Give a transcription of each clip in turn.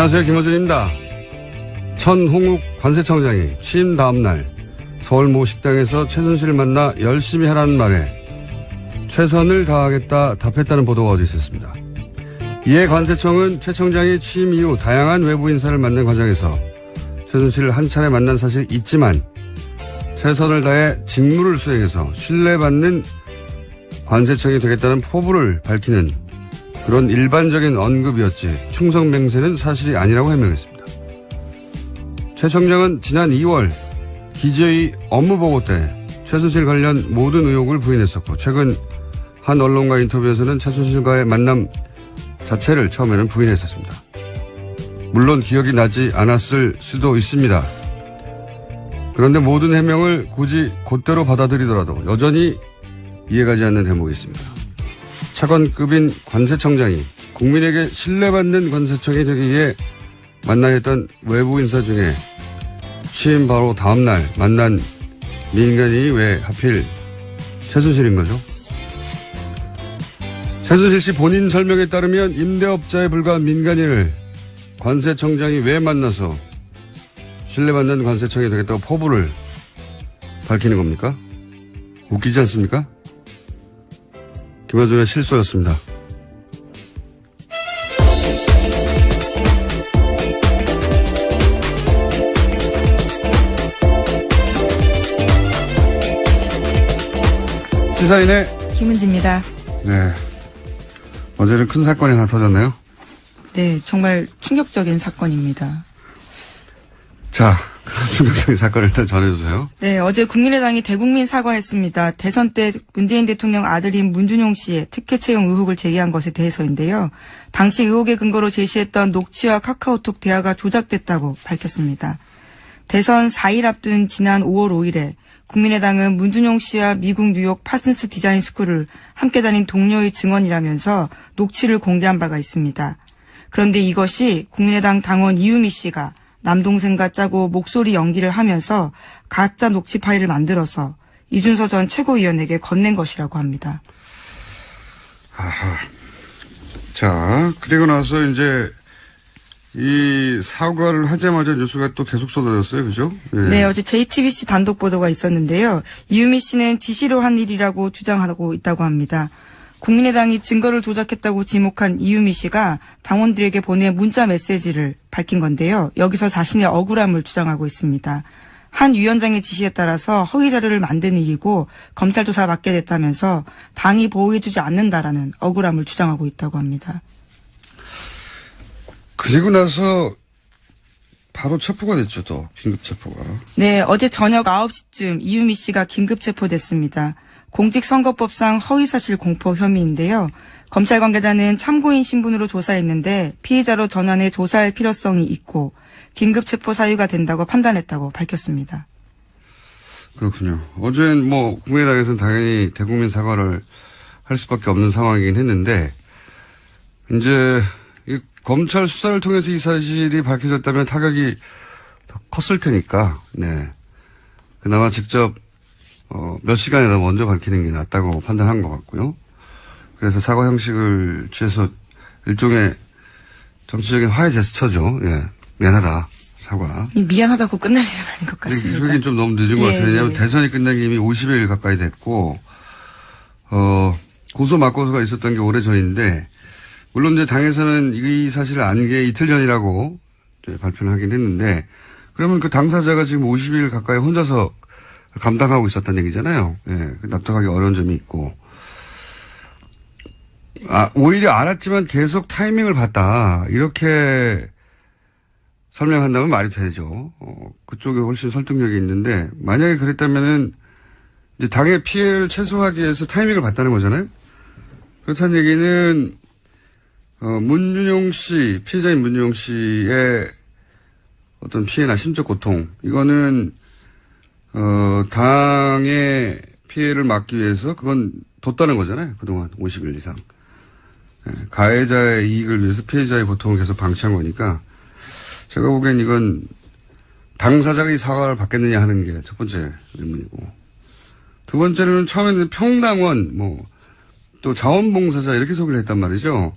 안녕하세요. 김어준입니다. 천홍욱 관세청장이 취임 다음 날 서울 모 식당에서 최순실을 만나 열심히 하라는 말에 최선을 다하겠다 답했다는 보도가 어제 있었습니다. 이에 관세청은 최 청장이 취임 이후 다양한 외부 인사를 만난 과정에서 최순실을 한 차례 만난 사실이 있지만 최선을 다해 직무를 수행해서 신뢰받는 관세청이 되겠다는 포부를 밝히는 그런 일반적인 언급이었지 충성 맹세는 사실이 아니라고 해명했습니다. 최 청장은 지난 2월 기재위 업무보고 때 최순실 관련 모든 의혹을 부인했었고 최근 한 언론과 인터뷰에서는 최순실과의 만남 자체를 처음에는 부인했었습니다. 물론 기억이 나지 않았을 수도 있습니다. 그런데 모든 해명을 굳이 곧대로 받아들이더라도 여전히 이해가지 않는 대목이 있습니다. 차관급인 관세청장이 국민에게 신뢰받는 관세청이 되기 위해 만나야 했던 외부 인사 중에 취임 바로 다음날 만난 민간인이 왜 하필 최순실인 거죠? 최순실 씨 본인 설명에 따르면 임대업자에 불과한 민간인을 관세청장이 왜 만나서 신뢰받는 관세청이 되겠다고 포부를 밝히는 겁니까? 웃기지 않습니까? 김어준의 실소였습니다. 시사인의 김은지입니다. 네. 어제는 큰 사건이 하나 터졌네요. 네, 정말 충격적인 사건입니다. 자, 그런 충격적인 사건을 일단 전해주세요. 네, 어제 국민의당이 대국민 사과했습니다. 대선 때 문재인 대통령 아들인 문준용 씨의 특혜 채용 의혹을 제기한 것에 대해서인데요. 당시 의혹의 근거로 제시했던 녹취와 카카오톡 대화가 조작됐다고 밝혔습니다. 대선 4일 앞둔 지난 5월 5일에 국민의당은 문준용 씨와 미국 뉴욕 파슨스 디자인 스쿨을 함께 다닌 동료의 증언이라면서 녹취를 공개한 바가 있습니다. 그런데 이것이 국민의당 당원 이유미 씨가 남동생과 짜고 목소리 연기를 하면서 가짜 녹취 파일을 만들어서 이준서 전 최고위원에게 건넨 것이라고 합니다. 아하. 자, 그리고 나서 이제 이 사과를 하자마자 뉴스가 또 계속 쏟아졌어요. 그죠? 네, 어제 JTBC 단독 보도가 있었는데요. 이유미 씨는 지시로 한 일이라고 주장하고 있다고 합니다. 국민의당이 증거를 조작했다고 지목한 이유미 씨가 당원들에게 보낸 문자 메시지를 밝힌 건데요. 여기서 자신의 억울함을 주장하고 있습니다. 한 위원장의 지시에 따라서 허위 자료를 만든 일이고 검찰 조사 받게 됐다면서 당이 보호해주지 않는다라는 억울함을 주장하고 있다고 합니다. 그리고 나서 바로 체포가 됐죠, 또. 긴급 체포가. 네, 어제 저녁 9시쯤 이유미 씨가 긴급 체포됐습니다. 공직선거법상 허위사실 공포 혐의인데요. 검찰 관계자는 참고인 신분으로 조사했는데 피의자로 전환해 조사할 필요성이 있고 긴급 체포 사유가 된다고 판단했다고 밝혔습니다. 그렇군요. 어제는 뭐 국민의당에서는 당연히 대국민 사과를 할 수밖에 없는 상황이긴 했는데 이제 이 검찰 수사를 통해서 이 사실이 밝혀졌다면 타격이 더 컸을 테니까 네. 그나마 직접 몇 시간이나 먼저 밝히는 게 낫다고 판단한 것 같고요. 그래서 사과 형식을 취해서 일종의 정치적인 화해 제스처죠. 예. 미안하다. 사과. 미안하다고 끝날 일은 아닌 것 같습니다. 그러긴 좀 너무 늦은 것 같아요. 왜냐하면 대선이 끝난 게 이미 50일 가까이 됐고, 고소 맞고소가 있었던 게 오래전인데, 물론 이제 당에서는 이 사실을 안 게 이틀 전이라고 발표를 하긴 했는데, 그러면 그 당사자가 지금 50일 가까이 혼자서 감당하고 있었다는 얘기잖아요. 예, 납득하기 어려운 점이 있고. 오히려 알았지만 계속 타이밍을 봤다. 이렇게 설명한다면 말이 되죠. 그쪽에 훨씬 설득력이 있는데, 만약에 그랬다면은, 이제 당의 피해를 최소화하기 위해서 타이밍을 봤다는 거잖아요? 그렇다는 얘기는, 문준용 씨, 피해자인 문준용 씨의 어떤 피해나 심적 고통, 이거는, 당의 피해를 막기 위해서 그건 뒀다는 거잖아요. 그동안 50일 이상. 가해자의 이익을 위해서 피해자의 고통을 계속 방치한 거니까 제가 보기엔 이건 당사자가 이 사과를 받겠느냐 하는 게 첫 번째 의문이고, 두 번째는 처음에는 평당원 또 자원봉사자 이렇게 소개를 했단 말이죠.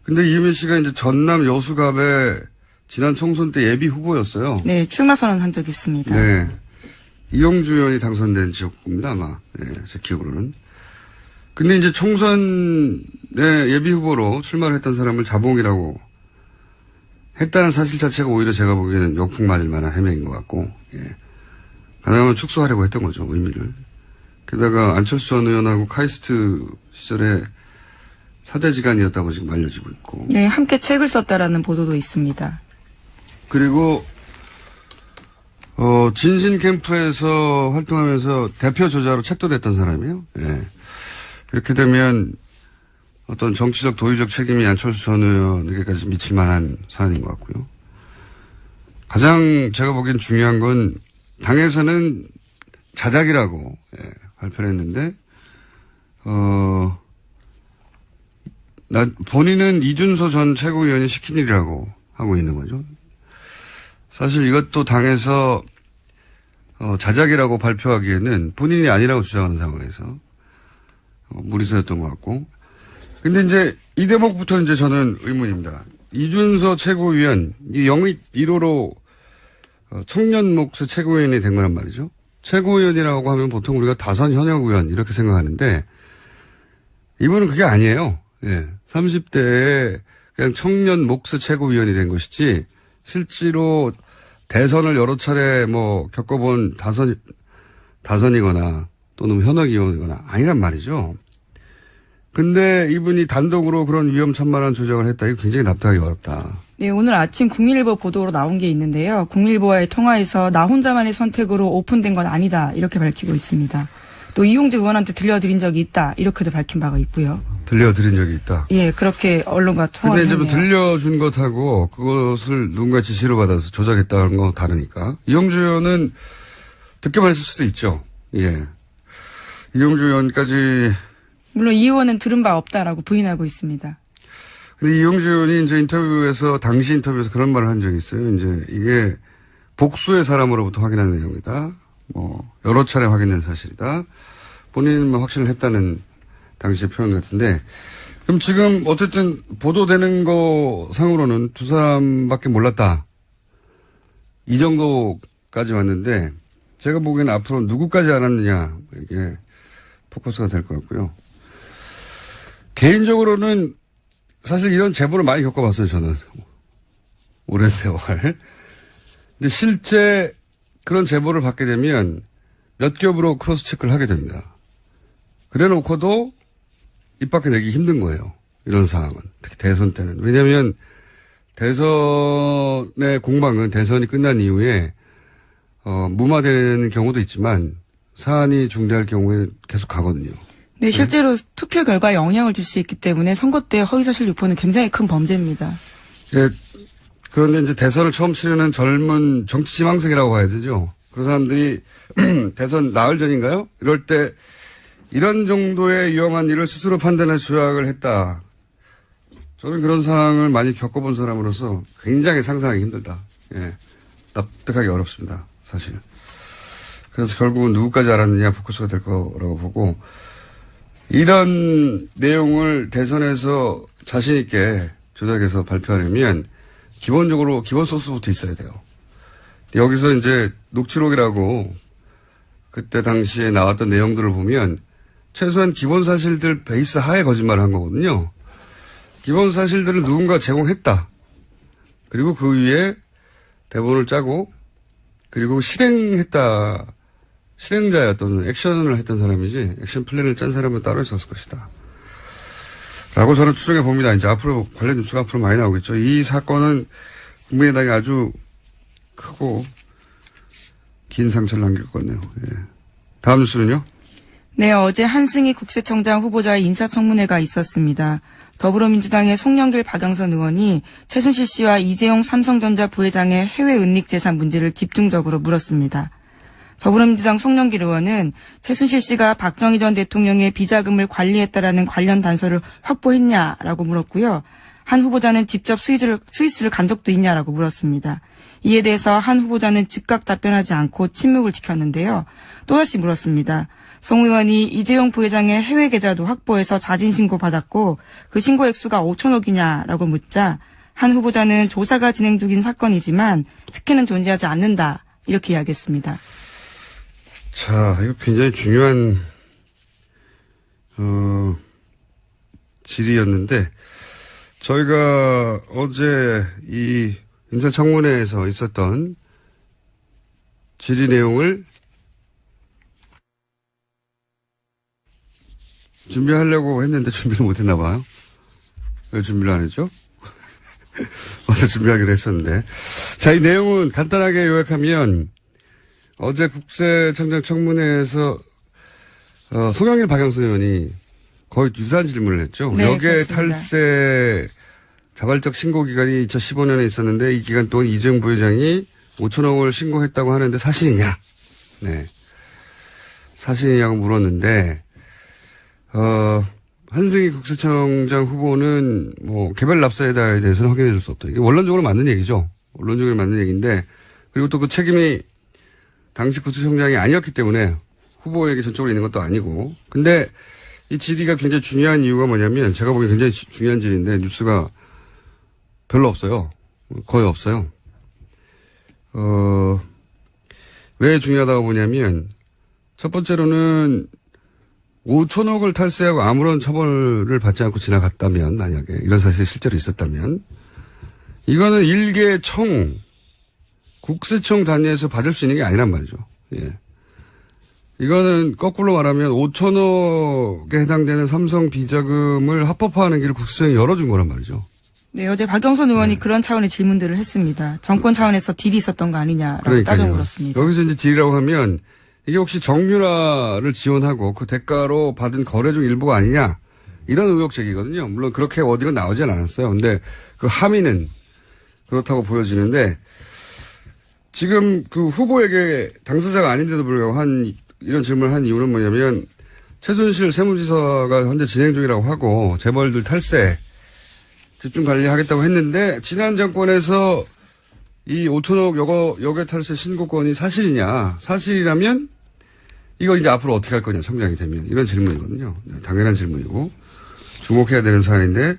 근데 이유미 씨가 이제 전남 여수갑에 지난 총선 때 예비 후보였어요. 네, 출마 선언한 적이 있습니다. 네. 이용주 의원이 당선된 지역구입니다, 아마. 네, 제 기억으로는. 근데 이제 총선에 예비 후보로 출마를 했던 사람을 자봉이라고 했다는 사실 자체가 오히려 제가 보기에는 역풍 맞을 만한 해명인 것 같고, 예. 가능하면 축소하려고 했던 거죠, 의미를. 게다가 안철수 전 의원하고 카이스트 시절에 사제지간이었다고 지금 알려지고 있고. 네, 함께 책을 썼다라는 보도도 있습니다. 그리고, 진신 캠프에서 활동하면서 대표 저자로 책도 냈던 사람이에요. 예. 이렇게 되면 어떤 정치적 도의적 책임이 안철수 전 의원에게까지 미칠 만한 사안인 것 같고요. 가장 제가 보기엔 중요한 건 당에서는 자작이라고 발표를 했는데 본인은 이준서 전 최고위원이 시킨 일이라고 하고 있는 거죠. 사실 이것도 당에서 자작이라고 발표하기에는 본인이 아니라고 주장하는 상황에서 무리수였던 것 같고. 근데 이제 이 대목부터 이제 저는 의문입니다. 이준서 최고위원, 이 영입 1호로 청년 몫의 최고위원이 된 거란 말이죠. 최고위원이라고 하면 보통 우리가 다선 현역 의원 이렇게 생각하는데 이분은 그게 아니에요. 예. 30대에 그냥 청년 몫의 최고위원이 된 것이지 실제로 대선을 여러 차례 겪어본 다선이거나 또는 현역 의원이거나 아니란 말이죠. 근데 이분이 단독으로 그런 위험천만한 조작을 했다. 이거 굉장히 납득하기 어렵다. 네, 오늘 아침 국민일보 보도로 나온 게 있는데요. 국민일보와의 통화에서 나 혼자만의 선택으로 오픈된 건 아니다. 이렇게 밝히고 있습니다. 또 이용재 의원한테 들려드린 적이 있다. 이렇게도 밝힌 바가 있고요. 들려드린 적이 있다. 예, 그렇게 언론과 통화를 근데 했네요. 이제 들려준 것하고 그것을 누군가 지시로 받아서 조작했다는 건 다르니까. 이용주 의원은 듣기만 했을 수도 있죠. 예. 이용주 의원까지. 물론 이 의원은 들은 바 없다라고 부인하고 있습니다. 근데 이용주 의원이 이제 당시 인터뷰에서 그런 말을 한 적이 있어요. 이제 이게 복수의 사람으로부터 확인한 내용이다. 여러 차례 확인된 사실이다. 본인은 확신을 했다는 당시의 표현 같은데. 그럼 지금 어쨌든 보도되는 거 상으로는 두 사람밖에 몰랐다. 이 정도까지 왔는데 제가 보기에는 앞으로 누구까지 알았느냐 이게 포커스가 될 것 같고요. 개인적으로는 사실 이런 제보를 많이 겪어봤어요, 저는. 오랜 세월. 근데 실제 그런 제보를 받게 되면 몇 겹으로 크로스 체크를 하게 됩니다. 그래 놓고도 입 밖에 내기 힘든 거예요. 이런 상황은. 특히 대선 때는. 왜냐하면 대선의 공방은 대선이 끝난 이후에 무마되는 경우도 있지만 사안이 중대할 경우에 계속 가거든요. 네, 실제로 투표 결과에 영향을 줄 수 있기 때문에 선거 때 허위사실 유포는 굉장히 큰 범죄입니다. 예, 그런데 이제 대선을 처음 치르는 젊은 정치지망생이라고 봐야 되죠. 그런 사람들이 대선 나흘 전인가요? 이럴 때 이런 정도의 위험한 일을 스스로 판단해 조작을 했다. 저는 그런 상황을 많이 겪어본 사람으로서 굉장히 상상하기 힘들다. 예, 납득하기 어렵습니다. 사실. 그래서 결국은 누구까지 알았느냐 포커스가 될 거라고 보고 이런 내용을 대선에서 자신 있게 조작해서 발표하려면 기본적으로 기본 소스부터 있어야 돼요. 여기서 이제 녹취록이라고 그때 당시에 나왔던 내용들을 보면 최소한 기본 사실들 베이스 하에 거짓말을 한 거거든요. 기본 사실들을 누군가 제공했다. 그리고 그 위에 대본을 짜고 그리고 실행자였던 액션을 했던 사람이지 액션 플랜을 짠 사람은 따로 있었을 것이다. 라고 저는 추정해 봅니다. 이제 앞으로 관련 뉴스가 앞으로 많이 나오겠죠. 이 사건은 국민의당에 아주 크고 긴 상처를 남길 것 같네요. 예. 다음 뉴스는요? 네, 어제 한승희 국세청장 후보자의 인사청문회가 있었습니다. 더불어민주당의 송영길 박영선 의원이 최순실 씨와 이재용 삼성전자 부회장의 해외 은닉 재산 문제를 집중적으로 물었습니다. 더불어민주당 송영길 의원은 최순실 씨가 박정희 전 대통령의 비자금을 관리했다라는 관련 단서를 확보했냐라고 물었고요. 한 후보자는 직접 스위스를 간 적도 있냐라고 물었습니다. 이에 대해서 한 후보자는 즉각 답변하지 않고 침묵을 지켰는데요. 또다시 물었습니다. 송 의원이 이재용 부회장의 해외 계좌도 확보해서 자진 신고받았고 그 신고 액수가 5천억이냐라고 묻자 한 후보자는 조사가 진행 중인 사건이지만 특혜는 존재하지 않는다. 이렇게 이야기했습니다. 자, 이거 굉장히 중요한 질의였는데 저희가 어제 이 인사청문회에서 있었던 질의 내용을 준비하려고 했는데 준비를 못했나 봐요. 왜 준비를 안 했죠? 어제 준비하기로 했었는데. 자, 이 내용은 간단하게 요약하면 어제 국세청장 청문회에서 송영길 박영선 의원이 거의 유사한 질문을 했죠. 네, 여기에 그렇습니다. 탈세 자발적 신고 기간이 2015년에 있었는데 이 기간 동안 이재용 부회장이 5천억을 신고했다고 하는데 사실이냐? 네. 사실이냐고 물었는데 한승희 국세청장 후보는 개별 납세에다에 대해서는 확인해 줄 수 없다. 이게 원론적으로 맞는 얘기죠. 원론적으로 맞는 얘기인데 그리고 또 그 책임이 당시 국세청장이 아니었기 때문에 후보에게 전적으로 있는 것도 아니고. 근데 이 질의가 굉장히 중요한 이유가 뭐냐면 제가 보기엔 굉장히 중요한 질의인데 뉴스가 별로 없어요. 거의 없어요. 왜 중요하다고 보냐면 첫 번째로는 5천억을 탈세하고 아무런 처벌을 받지 않고 지나갔다면 만약에 이런 사실이 실제로 있었다면 이거는 일개 청 국세청 단위에서 받을 수 있는 게 아니란 말이죠. 예. 이거는 거꾸로 말하면 5천억에 해당되는 삼성 비자금을 합법화하는 길을 국세청이 열어준 거란 말이죠. 네, 어제 박영선 의원이 그런 차원의 질문들을 했습니다. 정권 차원에서 딜이 있었던 거 아니냐라고 따져 물었습니다. 여기서 이제 딜이라고 하면 이게 혹시 정유라를 지원하고 그 대가로 받은 거래 중 일부가 아니냐 이런 의혹 제기거든요. 물론 그렇게 워딩은 나오진 않았어요. 근데 그 함의는 그렇다고 보여지는데 지금 그 후보에게 당사자가 아닌데도 불구하고 이런 질문을 한 이유는 뭐냐면 최순실 세무지사가 현재 진행 중이라고 하고 재벌들 탈세 집중 관리하겠다고 했는데 지난 정권에서 이 5천억 여객 탈세 신고권이 사실이냐. 사실이라면 이거 이제 앞으로 어떻게 할 거냐. 청장이 되면. 이런 질문이거든요. 당연한 질문이고 주목해야 되는 사안인데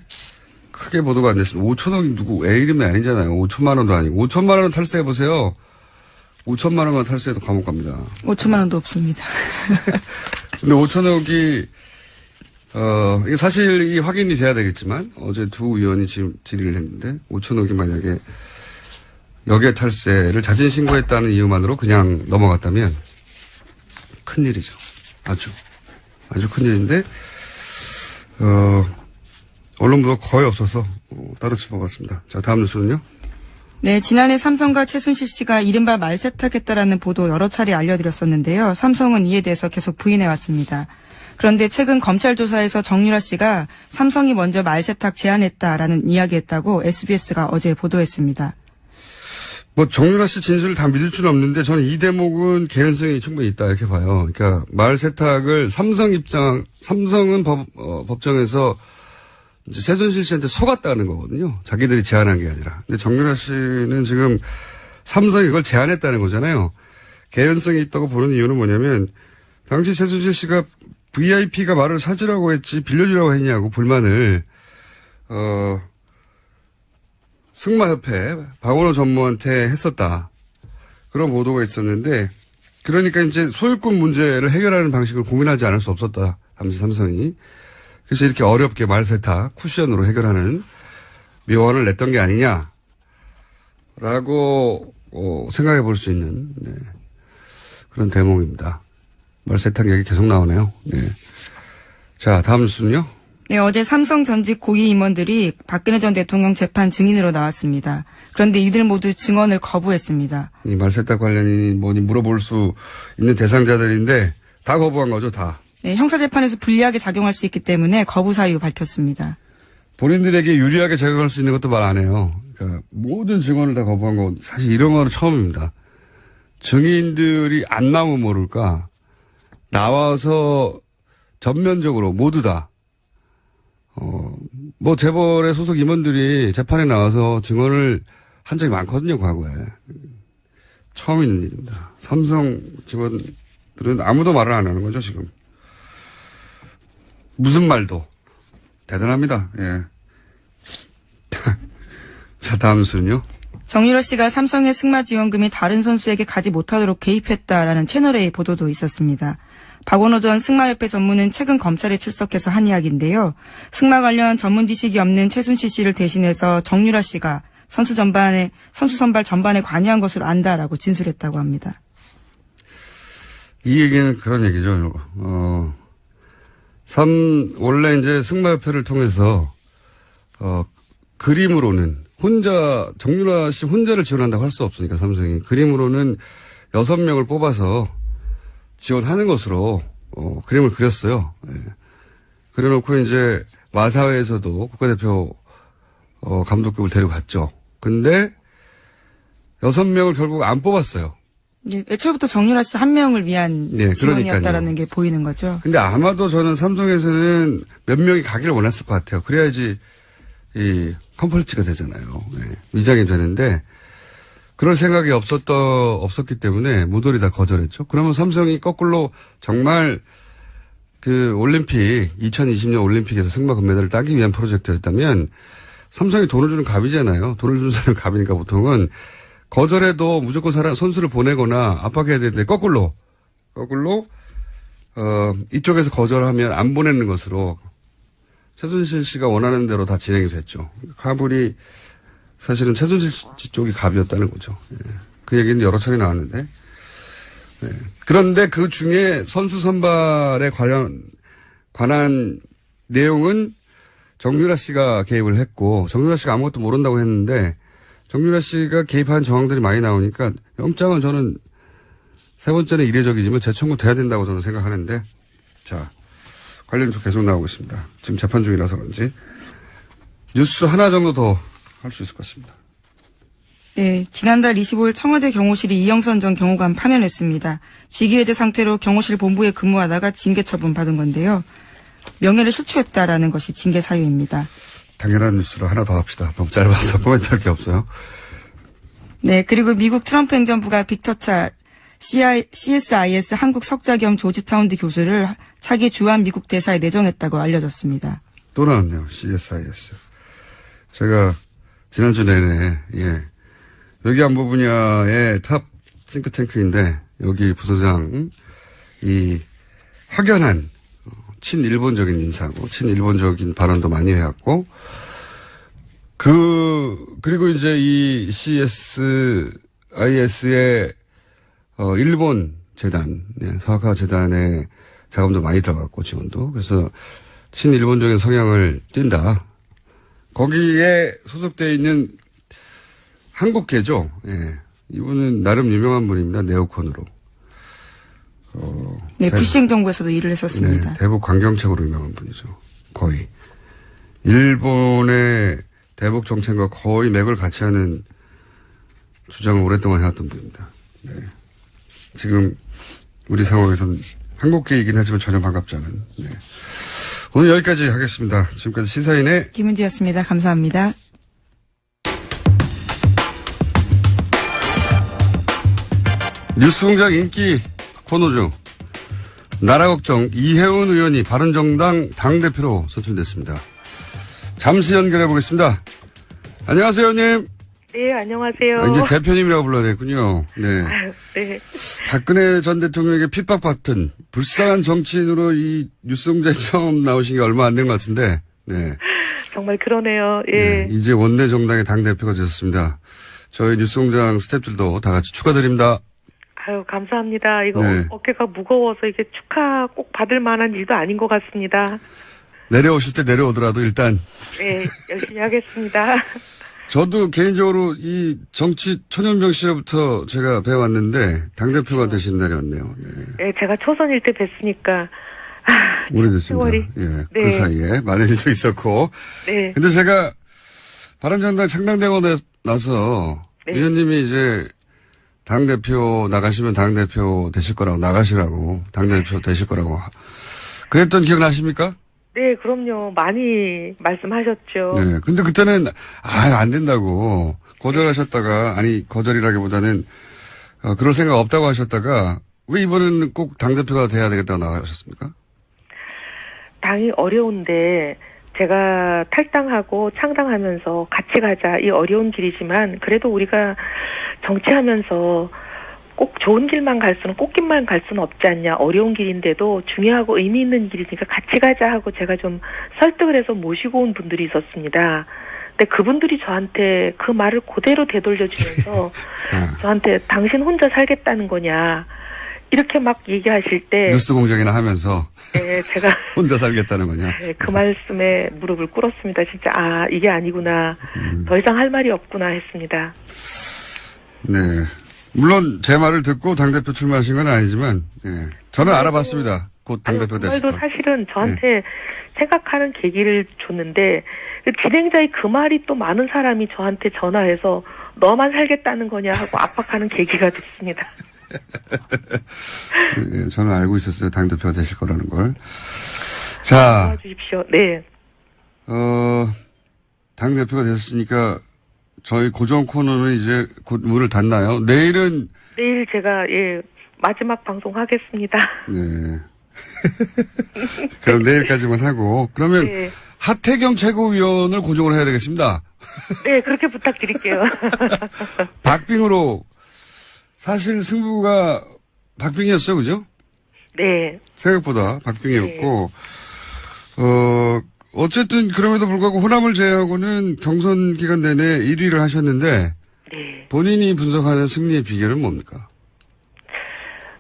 크게 보도가 안 됐습니다. 5천억이 누구 애 이름이 아니잖아요. 5천만 원도 아니고. 5천만 원 탈세해보세요. 5천만 원만 탈세해도 감옥 갑니다. 5천만 원도 없습니다. 근데 5천억이 이게 사실이 확인이 돼야 되겠지만 어제 두 의원이 지금 질의를 했는데 5천억이 만약에 여객 탈세를 자진 신고했다는 이유만으로 그냥 넘어갔다면 큰일이죠. 아주 큰일인데 언론 보도 거의 없어서 따로 짚어봤습니다. 자, 다음 뉴스는요. 네, 지난해 삼성과 최순실 씨가 이른바 말세탁했다라는 보도 여러 차례 알려드렸었는데요. 삼성은 이에 대해서 계속 부인해왔습니다. 그런데 최근 검찰 조사에서 정유라 씨가 삼성이 먼저 말세탁 제안했다라는 이야기했다고 SBS가 어제 보도했습니다. 정유라 씨 진술을 다 믿을 수는 없는데 저는 이 대목은 개연성이 충분히 있다 이렇게 봐요. 그러니까 말세탁을 삼성은 법정에서 이제 최순실 씨한테 속았다는 거거든요. 자기들이 제안한 게 아니라. 근데 정유라 씨는 지금 삼성이 그걸 제안했다는 거잖아요. 개연성이 있다고 보는 이유는 뭐냐면 당시 최순실 씨가 VIP가 말을 사주라고 했지 빌려주라고 했냐고 불만을 승마협회 박원호 전무한테 했었다. 그런 보도가 있었는데 그러니까 이제 소유권 문제를 해결하는 방식을 고민하지 않을 수 없었다. 당시 삼성이. 그래서 이렇게 어렵게 말세탁 쿠션으로 해결하는 묘안을 냈던 게 아니냐라고 생각해 볼 수 있는 그런 대목입니다. 말세탁 얘기 계속 나오네요. 네. 자, 다음 뉴스는요. 네, 어제 삼성 전직 고위 임원들이 박근혜 전 대통령 재판 증인으로 나왔습니다. 그런데 이들 모두 증언을 거부했습니다. 이 말세탁 관련이 뭐니 물어볼 수 있는 대상자들인데 다 거부한 거죠, 다. 네, 형사재판에서 불리하게 작용할 수 있기 때문에 거부 사유 밝혔습니다. 본인들에게 유리하게 작용할 수 있는 것도 말 안 해요. 그러니까 모든 증언을 다 거부한 건 사실 이런 거는 처음입니다. 증인들이 안 나오면 모를까. 나와서 전면적으로 모두 다 뭐 재벌의 소속 임원들이 재판에 나와서 증언을 한 적이 많거든요, 과거에. 처음 있는 일입니다. 삼성 직원들은 아무도 말을 안 하는 거죠, 지금. 무슨 말도. 대단합니다, 예. 자, 다음 순요. 정유라 씨가 삼성의 승마 지원금이 다른 선수에게 가지 못하도록 개입했다라는 채널A 보도도 있었습니다. 박원호 전 승마협회 전무는 최근 검찰에 출석해서 한 이야기인데요. 승마 관련 전문 지식이 없는 최순실 씨를 대신해서 정유라 씨가 선수 선발 전반에 관여한 것으로 안다라고 진술했다고 합니다. 이 얘기는 그런 얘기죠. 원래 이제 승마협회를 통해서, 그림으로는 정유라 씨 혼자를 지원한다고 할 수 없으니까 삼성이. 그림으로는 6명을 뽑아서 지원하는 것으로, 그림을 그렸어요. 예. 그려놓고 이제 마사회에서도 국가대표, 감독급을 데려갔죠. 근데 6명을 결국 안 뽑았어요. 네, 애초부터 정유라 씨 한 명을 위한 지원이었다라는 게 보이는 거죠. 근데 아마도 저는 삼성에서는 몇 명이 가기를 원했을 것 같아요. 그래야지 이 컴플리트가 되잖아요. 네, 위장이 되는데 그럴 생각이 없었기 때문에 모조리 다 거절했죠. 그러면 삼성이 거꾸로 정말 그 올림픽 2020년 올림픽에서 승마 금메달을 따기 위한 프로젝트였다면 삼성이 돈을 주는 갑이잖아요. 돈을 주는 사람이 갑이니까 보통은 거절해도 무조건 선수를 보내거나 압박해야 되는데 거꾸로 이쪽에서 거절하면 안 보내는 것으로 최순실 씨가 원하는 대로 다 진행이 됐죠. 갑을이 사실은 최순실 씨 쪽이 갑이었다는 거죠. 예. 그 얘기는 여러 차례 나왔는데. 네. 그런데 그 중에 선수 선발에 관한 내용은 정유라 씨가 개입을 했고 정유라 씨가 아무것도 모른다고 했는데 정유라 씨가 개입한 정황들이 많이 나오니까 영장은 저는 세 번째는 이례적이지만 재청구 돼야 된다고 저는 생각하는데 자 관련주 계속 나오고 있습니다. 지금 재판 중이라서 그런지 뉴스 하나 정도 더 할 수 있을 것 같습니다. 네, 지난달 25일 청와대 경호실이 이영선 전 경호관 파면했습니다. 직위해제 상태로 경호실 본부에 근무하다가 징계 처분 받은 건데요. 명예를 실추했다라는 것이 징계 사유입니다. 당연한 뉴스로 하나 더 합시다. 너무 짧아서 코멘트할 게 없어요. 네, 그리고 미국 트럼프 행정부가 빅터차 CSIS 한국 석자 겸 조지타운드 교수를 차기 주한 미국 대사에 내정했다고 알려졌습니다. 또 나왔네요. CSIS. 제가 지난주 내내 외교안보 분야의 탑 싱크탱크인데 여기 부서장 이 확연한 친일본적인 인사고 친일본적인 발언도 많이 해왔고 그리고 이제 이 CSIS의 일본 재단 사학화 재단의 자금도 많이 들어갔고 지원도 그래서 친일본적인 성향을 띈다. 거기에 소속되어 있는 한국계죠. 예. 이분은 나름 유명한 분입니다. 네오콘으로. 네, 부시 행정부에서도 일을 했었습니다. 네, 대북 관경책으로 유명한 분이죠. 거의. 일본의 대북 정책과 거의 맥을 같이 하는 주장을 오랫동안 해왔던 분입니다. 네. 지금 우리 상황에서는 한국계이긴 하지만 전혀 반갑지 않은. 네. 오늘 여기까지 하겠습니다. 지금까지 시사인의 김은지였습니다. 감사합니다. 뉴스공장 인기 코너 중 나라 걱정 이혜원 의원이 바른정당 당대표로 선출됐습니다. 잠시 연결해 보겠습니다. 안녕하세요, 의원님. 네, 안녕하세요. 이제 대표님이라고 불러야 되겠군요. 네. 네. 박근혜 전 대통령에게 핍박받던 불쌍한 정치인으로 이 뉴스공장에 처음 나오신 게 얼마 안 된 것 같은데, 네. 정말 그러네요. 예. 네, 이제 원내 정당의 당대표가 되셨습니다. 저희 뉴스공장 스태프들도 다 같이 축하드립니다. 아유, 감사합니다. 이거 네. 어깨가 무거워서 이게 축하 꼭 받을 만한 일도 아닌 것 같습니다. 내려오실 때 내려오더라도 일단. 네, 열심히 하겠습니다. 저도 개인적으로 이 정치 천연병 씨로부터 제가 배워왔는데 당대표가 되신 날이 왔네요. 네. 네, 제가 초선일 때 뵀으니까. 오래됐습니다. 세월이. 예, 네. 그 사이에 많은 일도 있었고. 네. 근데 제가 바른정당 창당되고 나서 네. 의원님이 이제 당대표 나가시면 당대표 되실 거라고 나가시라고 당대표 되실 거라고 그랬던 기억 나십니까? 네, 그럼요. 많이 말씀하셨죠. 네. 근데 그때는, 안 된다고 거절하셨다가, 아니, 거절이라기보다는, 그럴 생각 없다고 하셨다가, 왜 이번에는 꼭 당대표가 돼야 되겠다고 나가셨습니까? 당이 어려운데, 제가 탈당하고 창당하면서 같이 가자. 이 어려운 길이지만, 그래도 우리가 정치하면서 꼭 좋은 길만 갈 수는, 꽃길만 갈 수는 없지 않냐. 어려운 길인데도 중요하고 의미 있는 길이니까 같이 가자 하고 제가 좀 설득을 해서 모시고 온 분들이 있었습니다. 근데 그분들이 저한테 그 말을 그대로 되돌려주면서 저한테 당신 혼자 살겠다는 거냐. 이렇게 막 얘기하실 때. 뉴스 공장이나 하면서. 네, 제가. 혼자 살겠다는 거냐. 네, 그 말씀에 무릎을 꿇었습니다. 진짜, 이게 아니구나. 더 이상 할 말이 없구나 했습니다. 네. 물론 제 말을 듣고 당대표 출마하신 건 아니지만, 예. 저는 알아봤습니다. 곧 당대표 되실 거. 그 말도 사실은 저한테 생각하는 계기를 줬는데 그 진행자의 그 말이 또 많은 사람이 저한테 전화해서 너만 살겠다는 거냐 하고 압박하는 계기가 됐습니다. 예, 저는 알고 있었어요. 당대표가 되실 거라는 걸. 자. 도와주십시오. 네. 당대표가 되셨으니까 저희 고정 코너는 이제 곧 문을 닫나요? 내일 제가, 마지막 방송 하겠습니다. 네. 그럼 내일까지만 하고. 그러면 네. 하태경 최고위원을 고정을 해야 되겠습니다. 네, 그렇게 부탁드릴게요. 박빙으로, 사실 승부가 박빙이었어요, 그죠? 네. 생각보다 박빙이었고, 어쨌든 그럼에도 불구하고 호남을 제외하고는 경선 기간 내내 1위를 하셨는데, 네. 본인이 분석하는 승리의 비결은 뭡니까?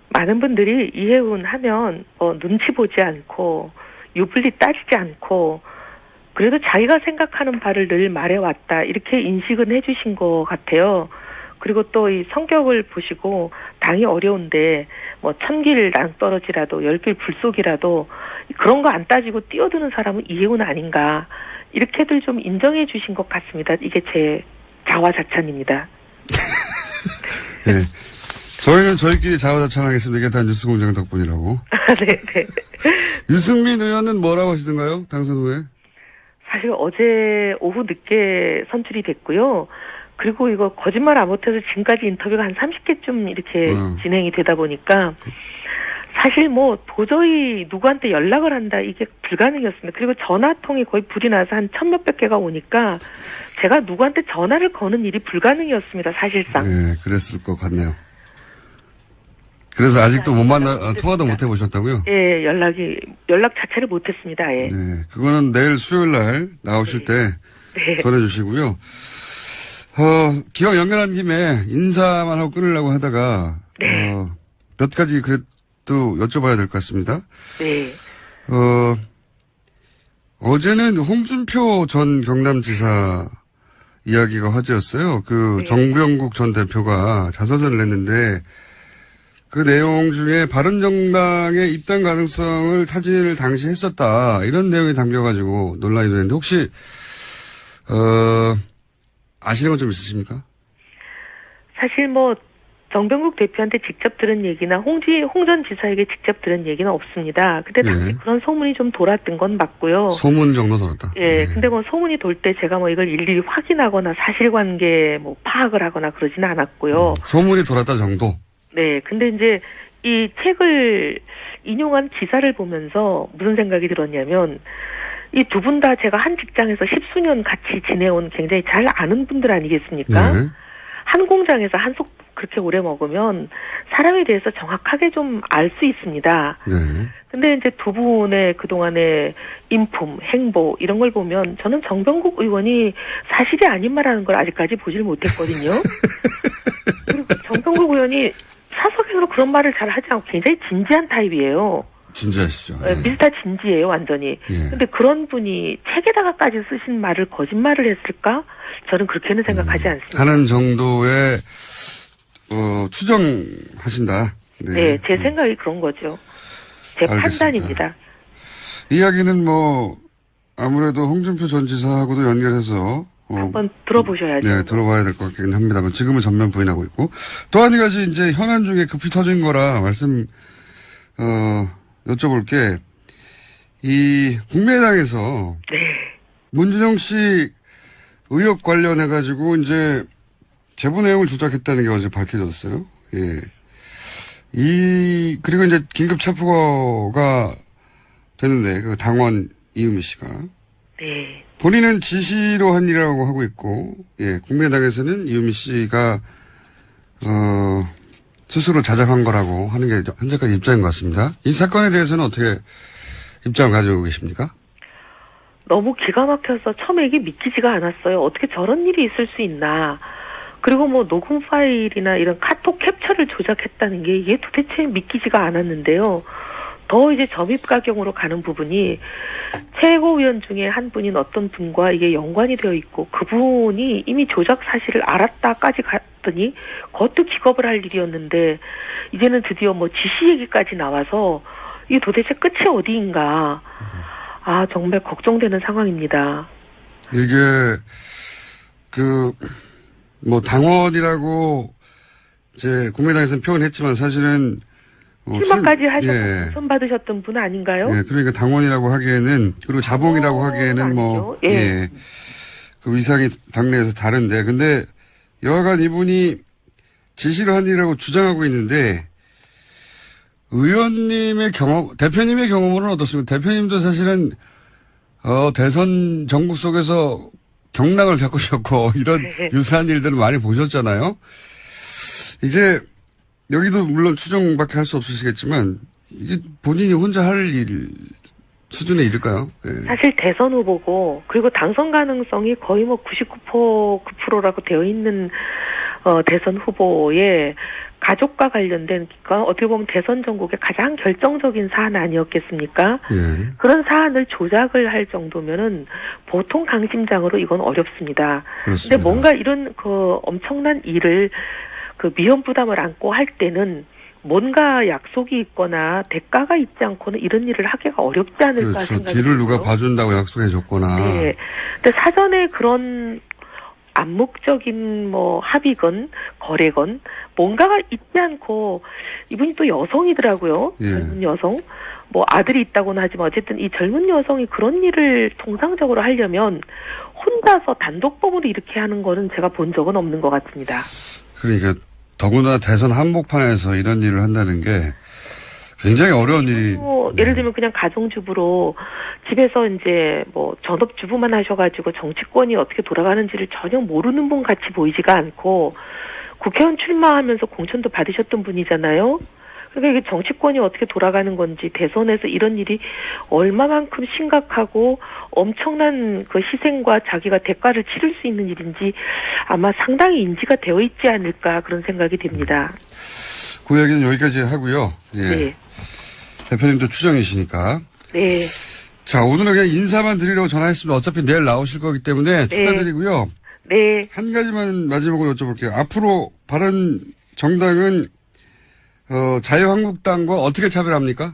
많은 분들이 이해운 하면 눈치 보지 않고 유불리 따지지 않고 그래도 자기가 생각하는 바를 늘 말해왔다 이렇게 인식은 해주신 것 같아요. 그리고 또 이 성격을 보시고 당이 어려운데 뭐 1000길 낭떠러지라도 10길 불속이라도 그런 거 안 따지고 뛰어드는 사람은 이해운 아닌가 이렇게들 좀 인정해 주신 것 같습니다. 이게 제 자화자찬입니다. 네. 저희는 저희끼리 자화자찬하겠습니다. 이게 다 뉴스공장 덕분이라고. 네. 유승민 의원은 뭐라고 하시던가요? 당선 후에? 사실 어제 오후 늦게 선출이 됐고요. 그리고 이거 거짓말 안 못해서 지금까지 인터뷰가 한 30개쯤 이렇게 진행이 되다 보니까 사실 뭐 도저히 누구한테 연락을 한다 이게 불가능이었습니다. 그리고 전화통이 거의 불이 나서 한 1000몇백 개가 오니까 제가 누구한테 전화를 거는 일이 불가능이었습니다. 사실상. 네, 그랬을 것 같네요. 그래서 아직도 못 통화도 못 해보셨다고요? 예, 연락 자체를 못했습니다. 예. 네, 그거는 내일 수요일 날 나오실 때 전해주시고요. 기왕 연결한 김에 인사만 하고 끊으려고 하다가, 몇 가지 그래도 여쭤봐야 될 것 같습니다. 네. 어제는 홍준표 전 경남지사 이야기가 화제였어요. 정병국 전 대표가 자서전을 냈는데, 그 내용 중에 바른정당의 입당 가능성을 타진을 당시 했었다. 이런 내용이 담겨가지고 논란이 되는데 혹시 아시는 건 좀 있으십니까? 사실 뭐 정병국 대표한테 직접 들은 얘기나 홍 전 지사에게 직접 들은 얘기는 없습니다. 근데 당시 그런 소문이 좀 돌았던 건 맞고요. 소문 정도 돌았다. 예, 근데 뭐 소문이 돌 때 제가 뭐 이걸 일일이 확인하거나 사실관계 뭐 파악을 하거나 그러지는 않았고요. 소문이 돌았다 정도. 네, 근데 이제 이 책을 인용한 기사를 보면서 무슨 생각이 들었냐면 이 두 분 다 제가 한 직장에서 10수년 같이 지내온 굉장히 잘 아는 분들 아니겠습니까? 네. 한 공장에서 한속 그렇게 오래 먹으면 사람에 대해서 정확하게 좀 알 수 있습니다. 네. 근데 이제 두 분의 그동안의 인품, 행보 이런 걸 보면 저는 정병국 의원이 사실이 아닌 말하는 걸 아직까지 보질 못했거든요. 그리고 정병국 의원이 사석에서 그런 말을 잘 하지 않고 굉장히 진지한 타입이에요. 진지하시죠. 네. 미스터 진지해요, 완전히. 근데 그런 분이 책에다가까지 쓰신 말을 거짓말을 했을까? 저는 그렇게는 생각하지 않습니다. 하는 정도의 추정하신다. 네, 제 생각이 그런 거죠. 제 알겠습니다. 판단입니다. 이야기는 뭐 아무래도 홍준표 전 지사하고도 연결해서 한번 들어보셔야죠. 네, 들어봐야 될 것 같긴 합니다만 지금은 전면 부인하고 있고 또 한 가지 이제 현안 중에 급히 터진 거라 여쭤볼 게 이 국민의당에서 네. 문준용 씨 의혹 관련해가지고 이제 제보 내용을 조작했다는 게 어제 밝혀졌어요. 예. 그리고 이제 긴급 체포가 되는데, 그 당원 이유미 씨가. 네. 본인은 지시로 한 일이라고 하고 있고, 예, 국민의당에서는 이유미 씨가, 스스로 자작한 거라고 하는 게 현재까지 입장인 것 같습니다. 이 사건에 대해서는 어떻게 입장을 가지고 계십니까? 너무 기가 막혀서 처음에 이게 믿기지가 않았어요. 어떻게 저런 일이 있을 수 있나. 그리고 뭐 녹음 파일이나 이런 카톡 캡처를 조작했다는 게 이게 도대체 믿기지가 않았는데요. 더 이제 점입가경으로 가는 부분이 최고위원 중에 한 분인 어떤 분과 이게 연관이 되어 있고 그분이 이미 조작 사실을 알았다까지 갔더니 그것도 기겁을 할 일이었는데 이제는 드디어 뭐 지시 얘기까지 나와서 이게 도대체 끝이 어디인가. 아, 정말 걱정되는 상황입니다. 이게, 당원이라고, 이제, 국민의당에서는 표현했지만 사실은, 출마까지 하셨고, 예. 당선 받으셨던 분 아닌가요? 예, 그러니까 당원이라고 하기에는, 그리고 자봉이라고 하기에는 아니죠. 예. 그 위상이 당내에서 다른데, 근데 여하간 이분이 지시를 한 일이라고 주장하고 있는데, 대표님의 경험으로는 어떻습니까? 대표님도 사실은, 대선 전국 속에서 경락을 겪으셨고, 이런 유사한 일들을 많이 보셨잖아요. 이게, 여기도 물론 추정밖에 할 수 없으시겠지만, 이게 본인이 혼자 할 일 수준에 이를까요? 예. 사실 대선 후보고, 그리고 당선 가능성이 거의 뭐 99%라고 되어 있는, 대선 후보의 가족과 관련된, 그러니까 어떻게 보면 대선 전국의 가장 결정적인 사안 아니었겠습니까? 예. 그런 사안을 조작을 할 정도면은 보통 강심장으로 이건 어렵습니다. 그렇습니다. 근데 뭔가 이런 엄청난 일을 미연 부담을 안고 할 때는 뭔가 약속이 있거나 대가가 있지 않고는 이런 일을 하기가 어렵지 않을까 그렇죠. 생각이 뒤를 들어요. 누가 봐준다고 약속해 줬거나. 네. 근데 사전에 그런 암묵적인 합의건 거래건 뭔가가 있지 않고 이분이 또 여성이더라고요. 예. 젊은 여성. 아들이 있다고는 하지만 어쨌든 이 젊은 여성이 그런 일을 통상적으로 하려면 혼자서 단독범으로 이렇게 하는 거는 제가 본 적은 없는 것 같습니다. 그러니까 더구나 대선 한복판에서 이런 일을 한다는 게 굉장히 어려운 일이. 예를 들면 그냥 가정주부로 집에서 이제 전업주부만 하셔가지고 정치권이 어떻게 돌아가는지를 전혀 모르는 분 같이 보이지가 않고 국회의원 출마하면서 공천도 받으셨던 분이잖아요. 그러니까 이게 정치권이 어떻게 돌아가는 건지 대선에서 이런 일이 얼마만큼 심각하고 엄청난 그 희생과 자기가 대가를 치를 수 있는 일인지 아마 상당히 인지가 되어 있지 않을까 그런 생각이 듭니다. 그 얘기는 여기까지 하고요. 예. 네. 대표님도 추정이시니까. 네. 자, 오늘은 그냥 인사만 드리려고 전화했습니다. 어차피 내일 나오실 거기 때문에 축하드리고요. 네. 한 가지만 마지막으로 여쭤볼게요. 앞으로 바른 정당은 자유한국당과 어떻게 차별합니까?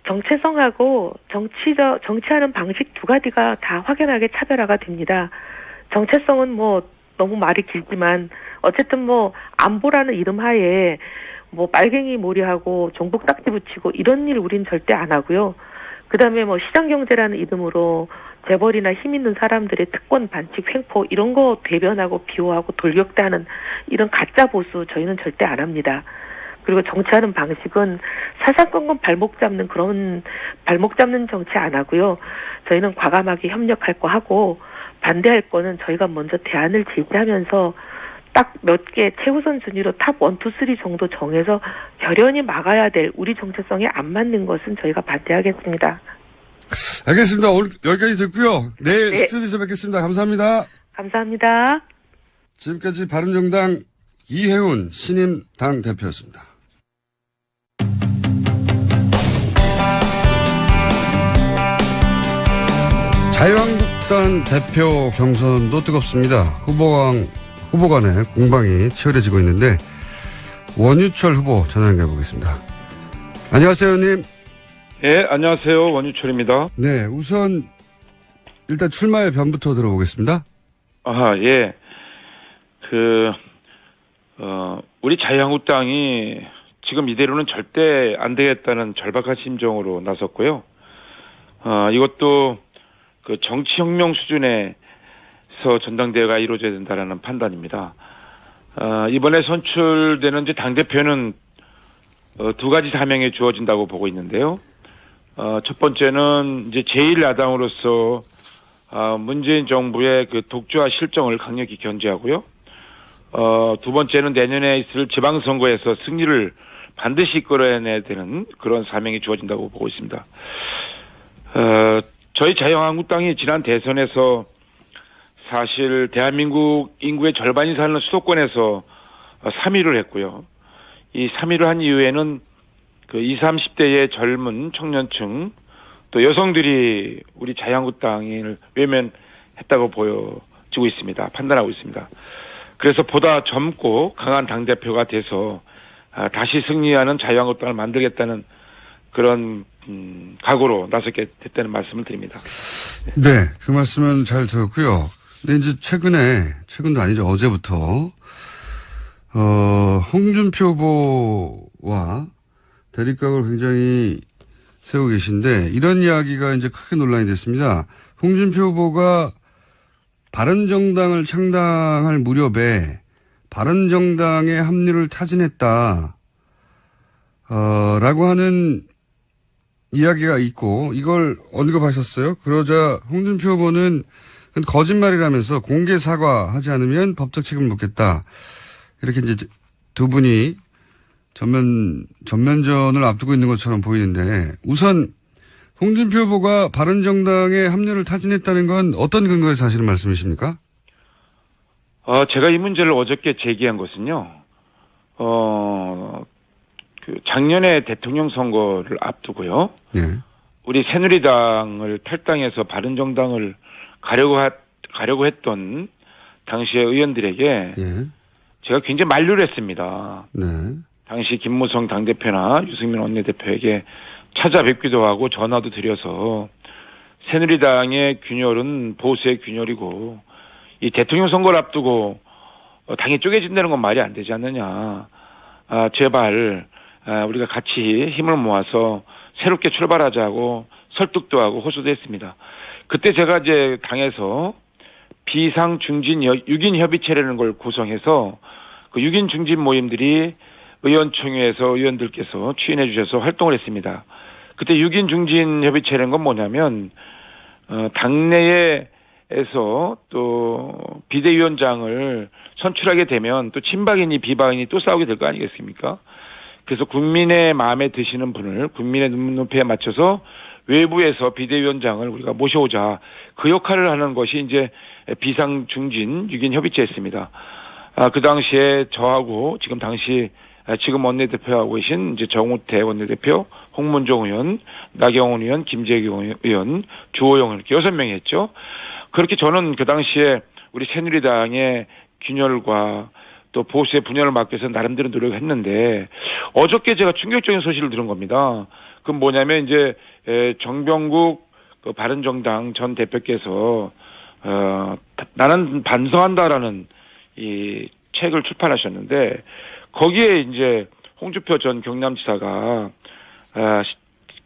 정체성하고 정치하는 방식 두 가지가 다 확연하게 차별화가 됩니다. 정체성은 너무 말이 길지만 어쨌든 안보라는 이름 하에 빨갱이 몰이하고 종북 딱지 붙이고 이런 일 우린 절대 안 하고요. 그다음에 시장경제라는 이름으로 재벌이나 힘 있는 사람들의 특권 반칙 횡포 이런 거 대변하고 비호하고 돌격대하는 이런 가짜 보수 저희는 절대 안 합니다. 그리고 정치하는 방식은 사사건건 발목 잡는 정치 안 하고요. 저희는 과감하게 협력할 거 하고 반대할 거는 저희가 먼저 대안을 제시하면서 딱 몇 개 최우선 순위로 탑 1, 2, 3 정도 정해서 결연히 막아야 될 우리 정체성에 안 맞는 것은 저희가 반대하겠습니다. 알겠습니다. 오늘 여기까지 듣고요. 내일 네. 스튜디오에서 뵙겠습니다. 감사합니다. 감사합니다. 지금까지 바른정당 이혜훈 신임 당대표였습니다. 자유한국당 대표 경선도 뜨겁습니다. 후보 간의 공방이 치열해지고 있는데 원유철 후보 전화 연결해 보겠습니다. 안녕하세요, 의원님. 예, 안녕하세요. 원유철입니다. 네, 우선 일단 출마의 변부터 들어보겠습니다. 예. 우리 자유한국당이 지금 이대로는 절대 안 되겠다는 절박한 심정으로 나섰고요. 이것도 그 정치혁명 수준에서 전당대회가 이루어져야 된다라는 판단입니다. 이번에 선출되는 이제 당대표는 두 가지 사명이 주어진다고 보고 있는데요. 첫 번째는 이제 제1야당으로서 문재인 정부의 그 독주와 실정을 강력히 견제하고요. 두 번째는 내년에 있을 지방선거에서 승리를 반드시 이끌어내야 되는 그런 사명이 주어진다고 보고 있습니다. 저희 자유한국당이 지난 대선에서 사실 대한민국 인구의 절반이 사는 수도권에서 3위를 했고요. 이 3위를 한 이후에는 그 20, 30대의 젊은 청년층 또 여성들이 우리 자유한국당을 외면했다고 보여지고 있습니다. 판단하고 있습니다. 그래서 보다 젊고 강한 당대표가 돼서 다시 승리하는 자유한국당을 만들겠다는 그런 각오로 나서게 됐다는 말씀을 드립니다. 네, 그 말씀은 잘 들었고요. 근데 이제 최근도 아니죠. 어제부터 홍준표 후보와 대립각을 굉장히 세우고 계신데 이런 이야기가 이제 크게 논란이 됐습니다. 홍준표 후보가 바른정당을 창당할 무렵에 바른정당의 합류를 타진했다. 라고 하는 이야기가 있고 이걸 언급하셨어요. 그러자 홍준표 후보는 거짓말이라면서 공개 사과하지 않으면 법적 책임을 묻겠다. 이렇게 이제 두 분이 전면전을 앞두고 있는 것처럼 보이는데 우선 홍준표 후보가 바른정당에 합류를 타진했다는 건 어떤 근거에서 하시는 말씀이십니까? 제가 이 문제를 어저께 제기한 것은요. 그 작년에 대통령 선거를 앞두고요. 예. 우리 새누리당을 탈당해서 바른정당을 가려고 했던 당시의 의원들에게 예. 제가 굉장히 만류를 했습니다. 네. 당시 김무성 당대표나 유승민 원내대표에게 찾아뵙기도 하고 전화도 드려서 새누리당의 균열은 보수의 균열이고 이 대통령 선거를 앞두고 당이 쪼개진다는 건 말이 안 되지 않느냐. 제발 우리가 같이 힘을 모아서 새롭게 출발하자고 설득도 하고 호소도 했습니다. 그때 제가 이제 당에서 비상 중진 6인 협의체라는 걸 구성해서 그 6인 중진 모임들이 의원총회에서 의원들께서 추인해 주셔서 활동을 했습니다. 그때 6인 중진 협의체라는 건 뭐냐면 당내에서 또 비대위원장을 선출하게 되면 또 친박이니 비박이니 또 싸우게 될 거 아니겠습니까? 그래서 국민의 마음에 드시는 분을 국민의 눈높이에 맞춰서 외부에서 비대위원장을 우리가 모셔오자. 그 역할을 하는 것이 이제 비상중진 6인 협의체였습니다. 그 당시에 저하고 지금 원내대표하고 계신 이제 정우태 원내대표, 홍문종 의원, 나경원 의원, 김재경 의원, 주호영 이렇게 6명이 했죠. 그렇게 저는 그 당시에 우리 새누리당의 균열과 또 보수의 분열을 막기 위해서 나름대로 노력을 했는데 어저께 제가 충격적인 소식을 들은 겁니다. 그건 뭐냐면 이제 정병국 그 바른정당 전 대표께서 나는 반성한다라는 이 책을 출판하셨는데 거기에 이제 홍준표 전 경남지사가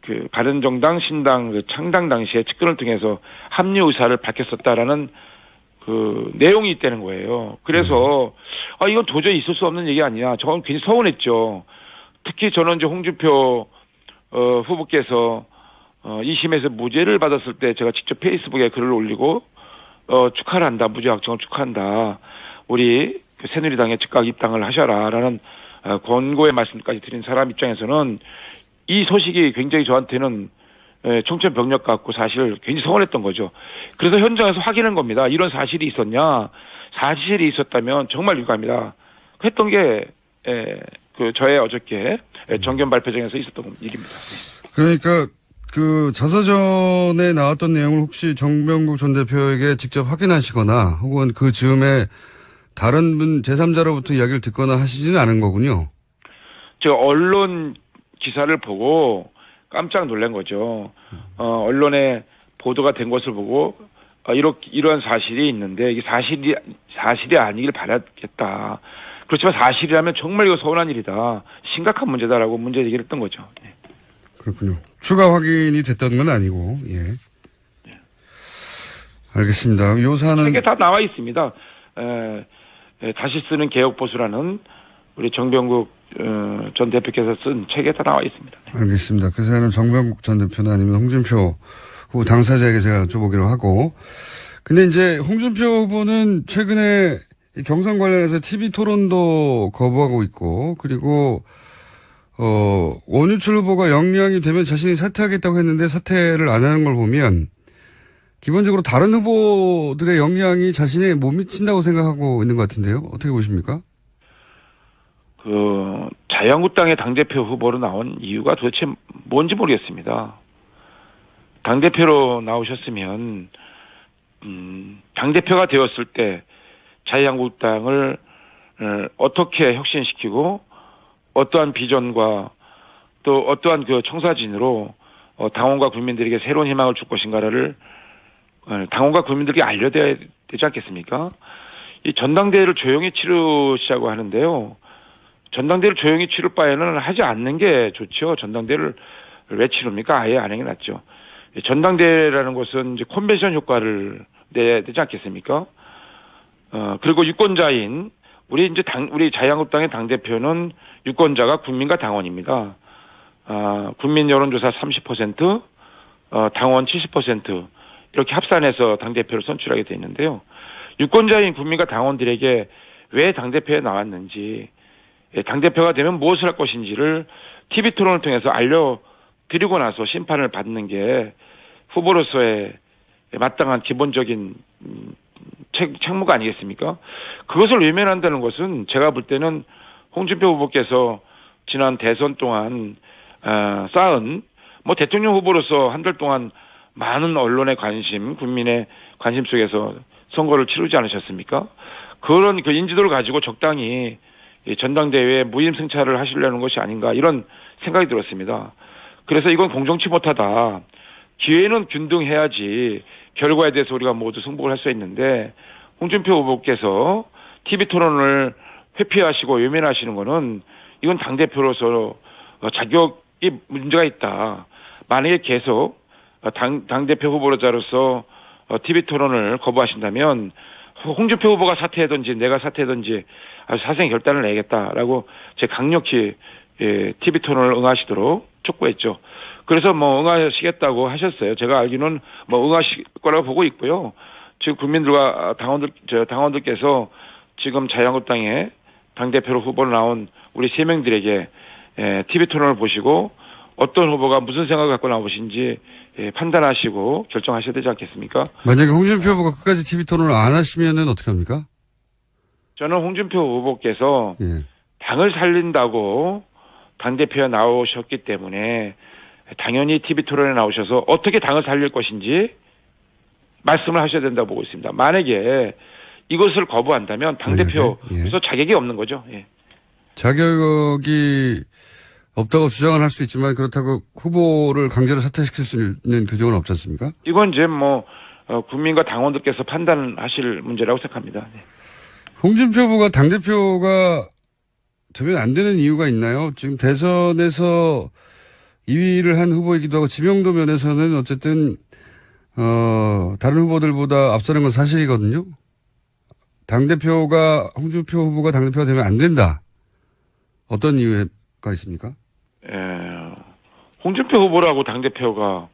그 바른정당 신당 그 창당 당시에 측근을 통해서 합류 의사를 밝혔었다라는 그 내용이 있다는 거예요. 그래서 이건 도저히 있을 수 없는 얘기 아니냐. 저는 굉장히 서운했죠. 특히 저는 이제 홍준표 후보께서 2심에서 무죄를 받았을 때 제가 직접 페이스북에 글을 올리고 축하를 한다. 무죄 확정을 축하한다. 우리 그 새누리당에 즉각 입당을 하셔라라는 권고의 말씀까지 드린 사람 입장에서는 이 소식이 굉장히 저한테는 청천벽력 같고 사실 굉장히 서운했던 거죠. 그래서 현장에서 확인한 겁니다. 이런 사실이 있었냐. 사실이 있었다면 정말 유감이다. 했던 게 그 저의 어저께 정견 발표장에서 있었던 일입니다. 그러니까 그 자서전에 나왔던 내용을 혹시 정병국 전 대표에게 직접 확인하시거나 혹은 그 즈음에 다른 분 제3자로부터 이야기를 듣거나 하시지는 않은 거군요. 제가 언론 기사를 보고 깜짝 놀란 거죠. 언론에 보도가 된 것을 보고 이러한 사실이 있는데 이게 사실이 아니길 바라겠다. 그렇지만 사실이라면 정말 이거 서운한 일이다. 심각한 문제다라고 문제 제기를 했던 거죠. 네. 그렇군요. 추가 확인이 됐던 건 아니고, 예. 알겠습니다. 요 사안은. 책에 다 나와 있습니다. 다시 쓰는 개혁보수라는 우리 정병국 전 대표께서 쓴 책에 다 나와 있습니다. 알겠습니다. 그 사안은 정병국 전 대표나 아니면 홍준표 후보 당사자에게 제가 여쭤보기로 하고. 근데 이제 홍준표 후보는 최근에 이 경선 관련해서 TV 토론도 거부하고 있고, 그리고 원유철 후보가 영향이 되면 자신이 사퇴하겠다고 했는데 사퇴를 안 하는 걸 보면 기본적으로 다른 후보들의 영향이 자신에 못 미친다고 생각하고 있는 것 같은데요. 어떻게 보십니까? 자유한국당의 당대표 후보로 나온 이유가 도대체 뭔지 모르겠습니다. 당대표로 나오셨으면, 당대표가 되었을 때 자유한국당을 어떻게 혁신시키고 어떠한 비전과 또 어떠한 그 청사진으로 당원과 국민들에게 새로운 희망을 줄 것인가를 당원과 국민들에게 알려야 되지 않겠습니까? 이 전당대회를 조용히 치르시자고 하는데요. 전당대회를 조용히 치를 바에는 하지 않는 게 좋죠. 전당대회를 왜 치릅니까? 아예 안 하는 게 낫죠. 전당대회라는 것은 이제 컨벤션 효과를 내야 되지 않겠습니까? 그리고 유권자인 우리 자유한국당의 당대표는 유권자가 국민과 당원입니다. 국민 여론조사 30%, 당원 70% 이렇게 합산해서 당대표를 선출하게 돼 있는데요. 유권자인 국민과 당원들에게 왜 당대표에 나왔는지, 당대표가 되면 무엇을 할 것인지를 TV 토론을 통해서 알려드리고 나서 심판을 받는 게 후보로서의 마땅한 기본적인 책무가 아니겠습니까? 그것을 외면한다는 것은 제가 볼 때는 홍준표 후보께서 지난 대선 동안 쌓은 대통령 후보로서 한 달 동안 많은 언론의 관심, 국민의 관심 속에서 선거를 치르지 않으셨습니까? 그런 그 인지도를 가지고 적당히 전당대회에 무임승차를 하시려는 것이 아닌가 이런 생각이 들었습니다. 그래서 이건 공정치 못하다. 기회는 균등해야지 결과에 대해서 우리가 모두 승복을 할 수 있는데 홍준표 후보께서 TV 토론을 회피하시고 외면하시는 거는 이건 당대표로서 자격이 문제가 있다. 만약에 계속 당대표 후보자로서 TV 토론을 거부하신다면 홍준표 후보가 사퇴하든지 내가 사퇴하든지 아주 사생의 결단을 내겠다라고 제 강력히 TV 토론을 응하시도록 촉구했죠. 그래서 응하시겠다고 하셨어요. 제가 알기로는 응하실 거라고 보고 있고요. 지금 국민들과 당원들께서 지금 자유한국당의 당대표로 후보로 나온 우리 3명들에게 TV 토론을 보시고 어떤 후보가 무슨 생각을 갖고 나오신지 판단하시고 결정하셔야 되지 않겠습니까? 만약에 홍준표 후보가 끝까지 TV 토론을 안 하시면은 어떻게 합니까? 저는 홍준표 후보께서 당을 살린다고 당대표에 나오셨기 때문에 당연히 TV 토론에 나오셔서 어떻게 당을 살릴 것인지 말씀을 하셔야 된다고 보고 있습니다. 만약에 이것을 거부한다면 당대표에서 자격이 없는 거죠. 예. 자격이 없다고 주장을 할 수 있지만 그렇다고 후보를 강제로 사퇴시킬 수 있는 규정은 없지 않습니까? 이건 이제 국민과 당원들께서 판단하실 문제라고 생각합니다. 네. 홍준표 후보가 당대표가 되면 안 되는 이유가 있나요? 지금 대선에서 2위를 한 후보이기도 하고 지명도 면에서는 어쨌든 다른 후보들보다 앞서는 건 사실이거든요. 홍준표 후보가 당대표가 되면 안 된다. 어떤 이유가 있습니까? 홍준표 후보라고 당대표가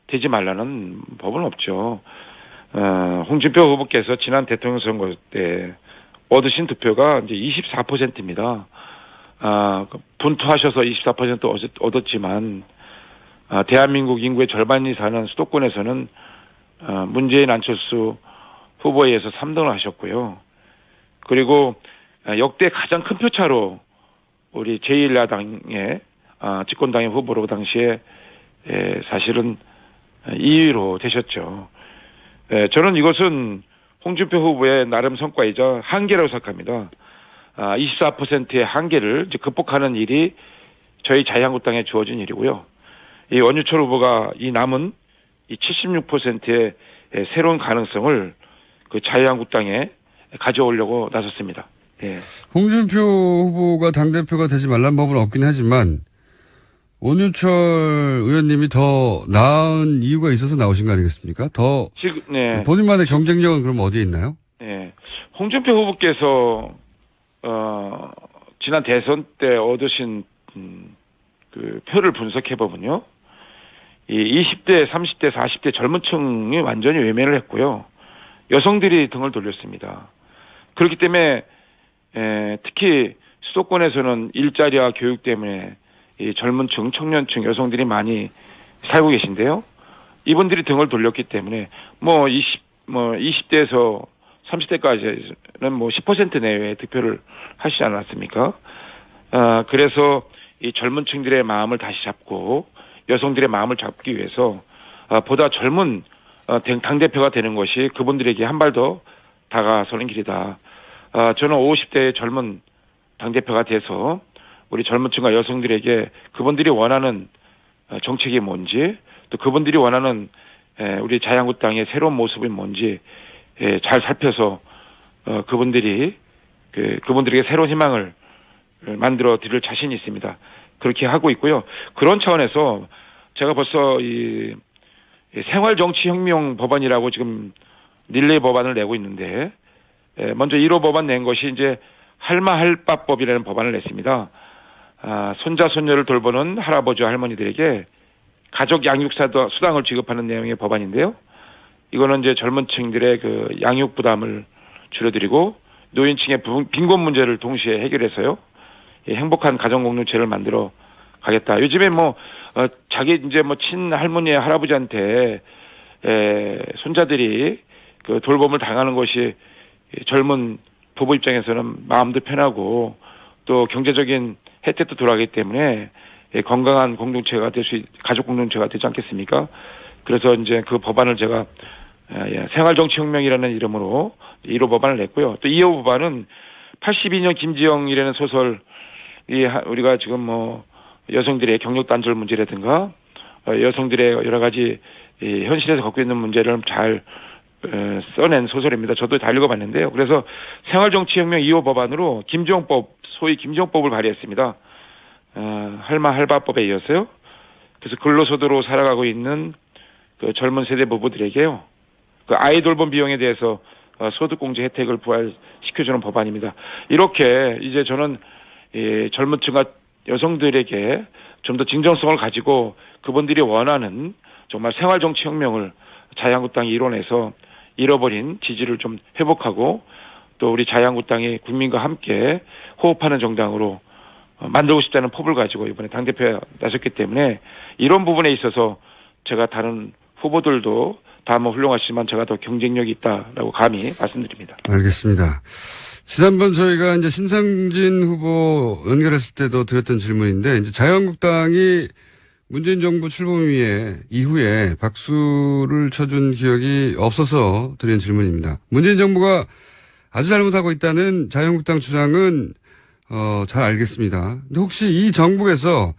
되지 말라는 법은 없죠. 홍준표 후보께서 지난 대통령 선거 때 얻으신 득표가 이제 24%입니다. 분투하셔서 24% 얻었지만, 대한민국 인구의 절반이 사는 수도권에서는, 문재인 안철수 후보에 의해서 3등을 하셨고요. 그리고, 역대 가장 큰 표차로 우리 제1야당의, 집권당의 후보로 당시에, 사실은 2위로 되셨죠. 저는 이것은 홍준표 후보의 나름 성과이자 한계라고 생각합니다. 24%의 한계를 이제 극복하는 일이 저희 자유한국당에 주어진 일이고요. 이 원유철 후보가 이 남은 이 76%의 새로운 가능성을 그 자유한국당에 가져오려고 나섰습니다. 예. 홍준표 후보가 당대표가 되지 말란 법은 없긴 하지만 온유철 의원님이 더 나은 이유가 있어서 나오신 거 아니겠습니까? 더 지금 네. 본인만의 경쟁력은 그럼 어디에 있나요? 네. 홍준표 후보께서 지난 대선 때 얻으신 그 표를 분석해 보면요. 이 20대, 30대, 40대 젊은 층이 완전히 외면을 했고요. 여성들이 등을 돌렸습니다. 그렇기 때문에 특히 수도권에서는 일자리와 교육 때문에 이 젊은 층, 청년층, 여성들이 많이 살고 계신데요. 이분들이 등을 돌렸기 때문에 20대에서 30대까지는 10% 내외의 득표를 하시지 않았습니까? 그래서 이 젊은 층들의 마음을 다시 잡고 여성들의 마음을 잡기 위해서 보다 젊은 당대표가 되는 것이 그분들에게 한 발 더 다가서는 길이다. 저는 50대의 젊은 당대표가 돼서 우리 젊은 층과 여성들에게 그분들이 원하는 정책이 뭔지 또 그분들이 원하는 우리 자유한국당의 새로운 모습이 뭔지 잘 살펴서 그분들에게 새로운 희망을 만들어 드릴 자신이 있습니다. 그렇게 하고 있고요. 그런 차원에서 제가 벌써 이 생활정치혁명 법안이라고 지금 릴레이 법안을 내고 있는데 먼저 1호 법안 낸 것이 이제 할마할바법이라는 법안을 냈습니다. 손자 손녀를 돌보는 할아버지와 할머니들에게 가족 양육 수당을 지급하는 내용의 법안인데요. 이거는 이제 젊은 층들의 그 양육 부담을 줄여드리고 노인층의 빈곤 문제를 동시에 해결해서요. 행복한 가정 공동체를 만들어 가겠다. 요즘에 자기 이제 친할머니 할아버지한테 손자들이 그 돌봄을 당하는 것이 젊은 부부 입장에서는 마음도 편하고 또 경제적인 혜택도 돌아가기 때문에 건강한 공동체가 가족 공동체가 되지 않겠습니까? 그래서 이제 그 법안을 제가 생활정치혁명이라는 이름으로 1호 법안을 냈고요. 또 2호 법안은 82년 김지영이라는 소설 우리가 지금 여성들의 경력 단절 문제라든가 여성들의 여러 가지 현실에서 겪고 있는 문제를 잘 써낸 소설입니다. 저도 다 읽어봤는데요. 그래서 생활정치혁명 2호 법안으로 김지영법, 소위 김지영법을 발의했습니다. 할마할바법에 이어서요. 그래서 근로소득으로 살아가고 있는 그 젊은 세대 부부들에게요. 그 아이 돌봄 비용에 대해서 소득공제 혜택을 부활시켜주는 법안입니다. 이렇게 이제 저는 젊은 층과 여성들에게 좀 더 진정성을 가지고 그분들이 원하는 정말 생활정치혁명을 자유한국당이 이뤄내서 잃어버린 지지를 좀 회복하고 또 우리 자유한국당이 국민과 함께 호흡하는 정당으로 만들고 싶다는 포부를 가지고 이번에 당대표에 나섰기 때문에 이런 부분에 있어서 제가 다른 후보들도 다 훌륭하시지만 제가 더 경쟁력이 있다라고 감히 말씀드립니다. 알겠습니다. 지난번 저희가 이제 신상진 후보 연결했을 때도 드렸던 질문인데 이제 자유한국당이 문재인 정부 출범 이후에 박수를 쳐준 기억이 없어서 드린 질문입니다. 문재인 정부가 아주 잘못하고 있다는 자유한국당 주장은 잘 알겠습니다. 근데 혹시 이 정부에서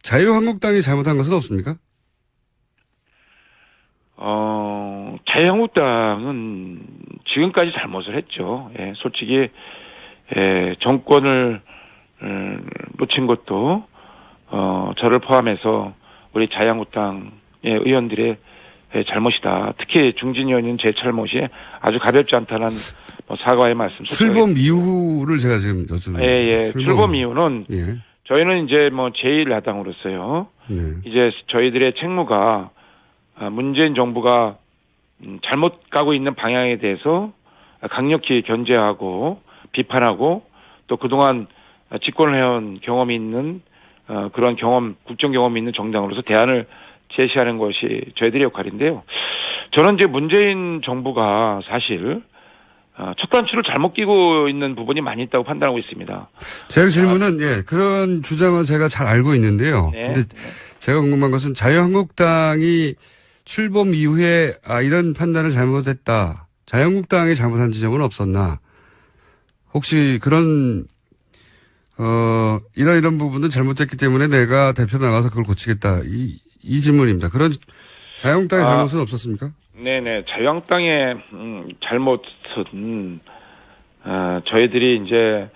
자유한국당이 잘못한 것은 없습니까? 자유한국당은 지금까지 잘못을 했죠. 솔직히 정권을 놓친 것도 저를 포함해서 우리 자유한국당의 의원들의 잘못이다. 특히 중진 의원인 제 잘못이 아주 가볍지 않다는 사과의 말씀. 출범 이후를 제가 지금 여쭈는. 출범 이후는 저희는 이제 제1야당으로서요. 이제 저희들의 책무가 문재인 정부가 잘못 가고 있는 방향에 대해서 강력히 견제하고 비판하고 또 그동안 집권을 해온 경험이 있는 그런 국정 경험이 있는 정당으로서 대안을 제시하는 것이 저희들의 역할인데요. 저는 이제 문재인 정부가 사실 첫 단추를 잘못 끼고 있는 부분이 많이 있다고 판단하고 있습니다. 제 질문은 그런 주장은 제가 잘 알고 있는데요. 근데 제가 궁금한 것은 자유한국당이 출범 이후에 이런 판단을 잘못했다. 자유한국당이 잘못한 지점은 없었나? 혹시 그런 이런 부분은 잘못됐기 때문에 내가 대표로 나가서 그걸 고치겠다. 이 질문입니다. 그런 자유한국당의 잘못은 없었습니까? 네네. 자유한국당의 잘못은 저희들이 이제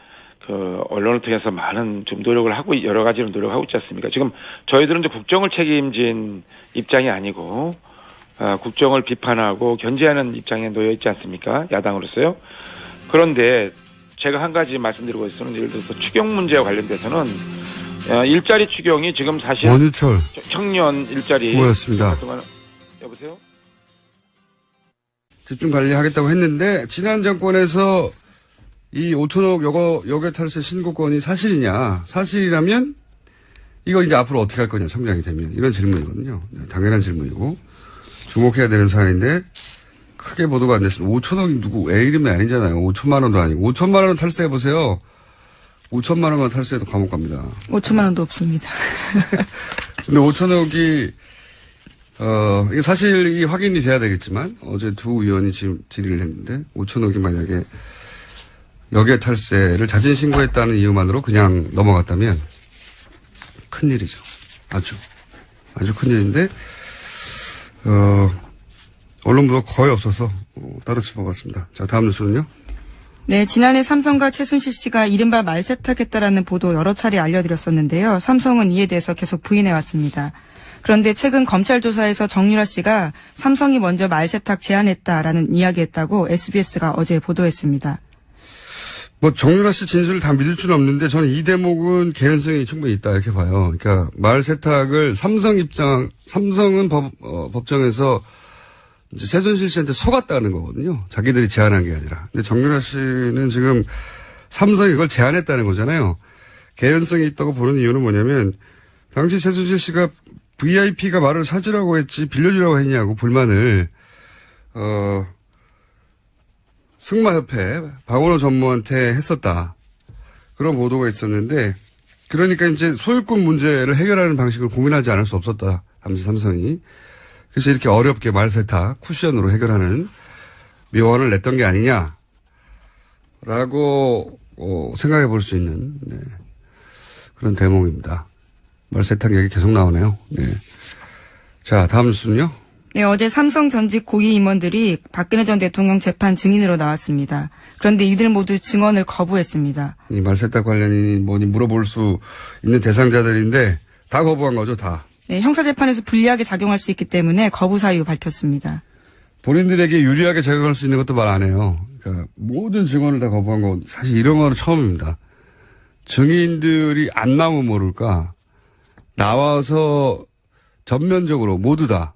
언론을 통해서 많은 좀 노력을 하고 여러 가지로 노력하고 있지 않습니까? 지금 저희들은 이제 국정을 책임진 입장이 아니고 국정을 비판하고 견제하는 입장에 놓여 있지 않습니까? 야당으로서요. 그런데 제가 한 가지 말씀드리고 있어는 예를 들어서 추경 문제와 관련돼서는 일자리 추경이 지금 사실 원유철 청년 일자리 뭐였습니다. 여보세요? 집중 관리하겠다고 했는데 지난 정권에서 이 5천억 여객 탈세 신고권이 사실이냐? 사실이라면 이거 이제 앞으로 어떻게 할 거냐? 청장이 되면 이런 질문이거든요. 당연한 질문이고 주목해야 되는 사안인데 크게 보도가 안 됐습니다. 5천억이 누구 애 이름이 아니잖아요. 5천만 원도 아니고 5천만 원 탈세해 보세요. 5천만 원만 탈세해도 감옥 갑니다. 5천만 원도 없습니다. 근데 5천억이 이게 사실이 확인이 돼야 되겠지만 어제 두 의원이 지금 질의를 했는데 5천억이 만약에 여객 탈세를 자진 신고했다는 이유만으로 그냥 넘어갔다면 큰일이죠. 아주 큰일인데 언론 보도 거의 없어서 따로 짚어봤습니다. 자, 다음 뉴스는요. 네, 지난해 삼성과 최순실 씨가 이른바 말세탁했다라는 보도 여러 차례 알려드렸었는데요. 삼성은 이에 대해서 계속 부인해왔습니다. 그런데 최근 검찰 조사에서 정유라 씨가 삼성이 먼저 말세탁 제안했다라는 이야기했다고 SBS가 어제 보도했습니다. 정유라 씨 진술을 다 믿을 수는 없는데 저는 이 대목은 개연성이 충분히 있다 이렇게 봐요. 그러니까 말 세탁을 삼성은 법정에서 이제 최순실 씨한테 속았다는 거거든요. 자기들이 제안한 게 아니라. 근데 정유라 씨는 지금 삼성이 이걸 제안했다는 거잖아요. 개연성이 있다고 보는 이유는 뭐냐면 당시 최순실 씨가 VIP가 말을 사주라고 했지 빌려주라고 했냐고 불만을 승마협회 박원호 전무한테 했었다. 그런 보도가 있었는데 그러니까 이제 소유권 문제를 해결하는 방식을 고민하지 않을 수 없었다. 당시 삼성이. 그래서 이렇게 어렵게 말세탁 쿠션으로 해결하는 묘안을 냈던 게 아니냐라고 생각해 볼 수 있는 그런 대목입니다. 말세탁 얘기 계속 나오네요. 네. 자, 다음 뉴스는요. 네, 어제 삼성 전직 고위 임원들이 박근혜 전 대통령 재판 증인으로 나왔습니다. 그런데 이들 모두 증언을 거부했습니다. 이 말세탁 관련이 뭐니 물어볼 수 있는 대상자들인데 다 거부한 거죠, 다. 네, 형사재판에서 불리하게 작용할 수 있기 때문에 거부 사유 밝혔습니다. 본인들에게 유리하게 작용할 수 있는 것도 말 안 해요. 그러니까 모든 증언을 다 거부한 건 사실 이런 거는 처음입니다. 증인들이 안 나오면 모를까. 나와서 전면적으로 모두 다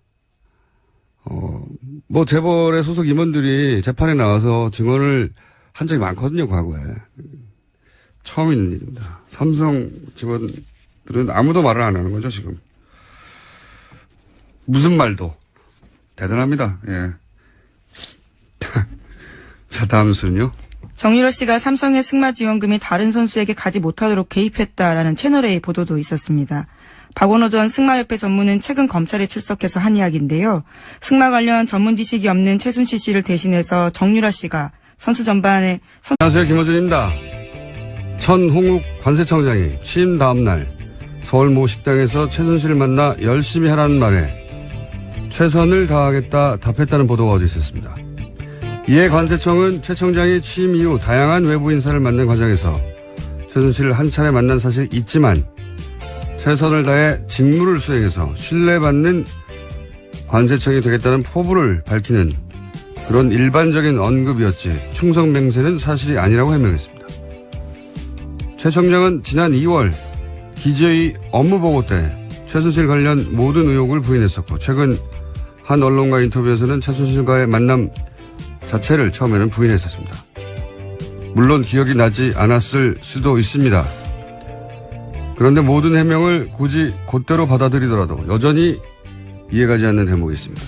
재벌의 소속 임원들이 재판에 나와서 증언을 한 적이 많거든요, 과거에. 처음 있는 일입니다. 삼성 직원들은 아무도 말을 안 하는 거죠, 지금. 무슨 말도. 대단합니다, 예. 자, 다음 뉴스는요. 정유라 씨가 삼성의 승마 지원금이 다른 선수에게 가지 못하도록 개입했다라는 채널A 보도도 있었습니다. 박원호 전 승마협회 전무는 최근 검찰에 출석해서 한 이야기인데요. 승마 관련 전문 지식이 없는 최순실 씨를 대신해서 정유라 씨가 선수 전반에 안녕하세요, 김어준입니다. 천홍욱 관세청장이 취임 다음 날 서울 모 식당에서 최순실을 만나 열심히 하라는 말에 최선을 다하겠다 답했다는 보도가 어제 있었습니다. 이에 관세청은 최 청장이 취임 이후 다양한 외부 인사를 만난 과정에서 최순실을 한 차례 만난 사실이 있지만 최선을 다해 직무를 수행해서 신뢰받는 관세청이 되겠다는 포부를 밝히는 그런 일반적인 언급이었지 충성 맹세는 사실이 아니라고 해명했습니다. 최 청장은 지난 2월 기재위 업무보고 때 최순실 관련 모든 의혹을 부인했었고 최근 한 언론과 인터뷰에서는 최순실과의 만남 자체를 처음에는 부인했었습니다. 물론 기억이 나지 않았을 수도 있습니다. 그런데 모든 해명을 굳이 곧대로 받아들이더라도 여전히 이해가지 않는 대목이 있습니다.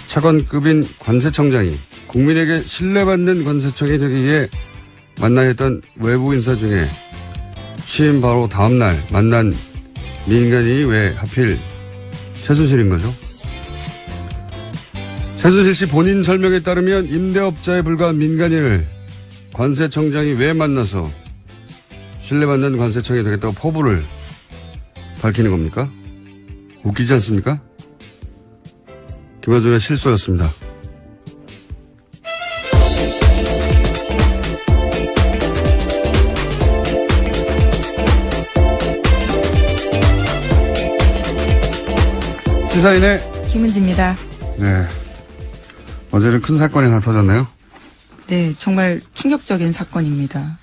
차관급인 관세청장이 국민에게 신뢰받는 관세청이 되기 위해 만나야 했던 외부 인사 중에 취임 바로 다음날 만난 민간인이 왜 하필 최순실인 거죠? 최순실 씨 본인 설명에 따르면 임대업자에 불과한 민간인을 관세청장이 왜 만나서 신뢰받는 관세청이 되겠다고 포부를 밝히는 겁니까? 웃기지 않습니까? 김어준의 실소였습니다. 시사인의 김은지입니다. 네. 어제는 큰 사건이 하나 터졌네요. 네, 정말 충격적인 사건입니다.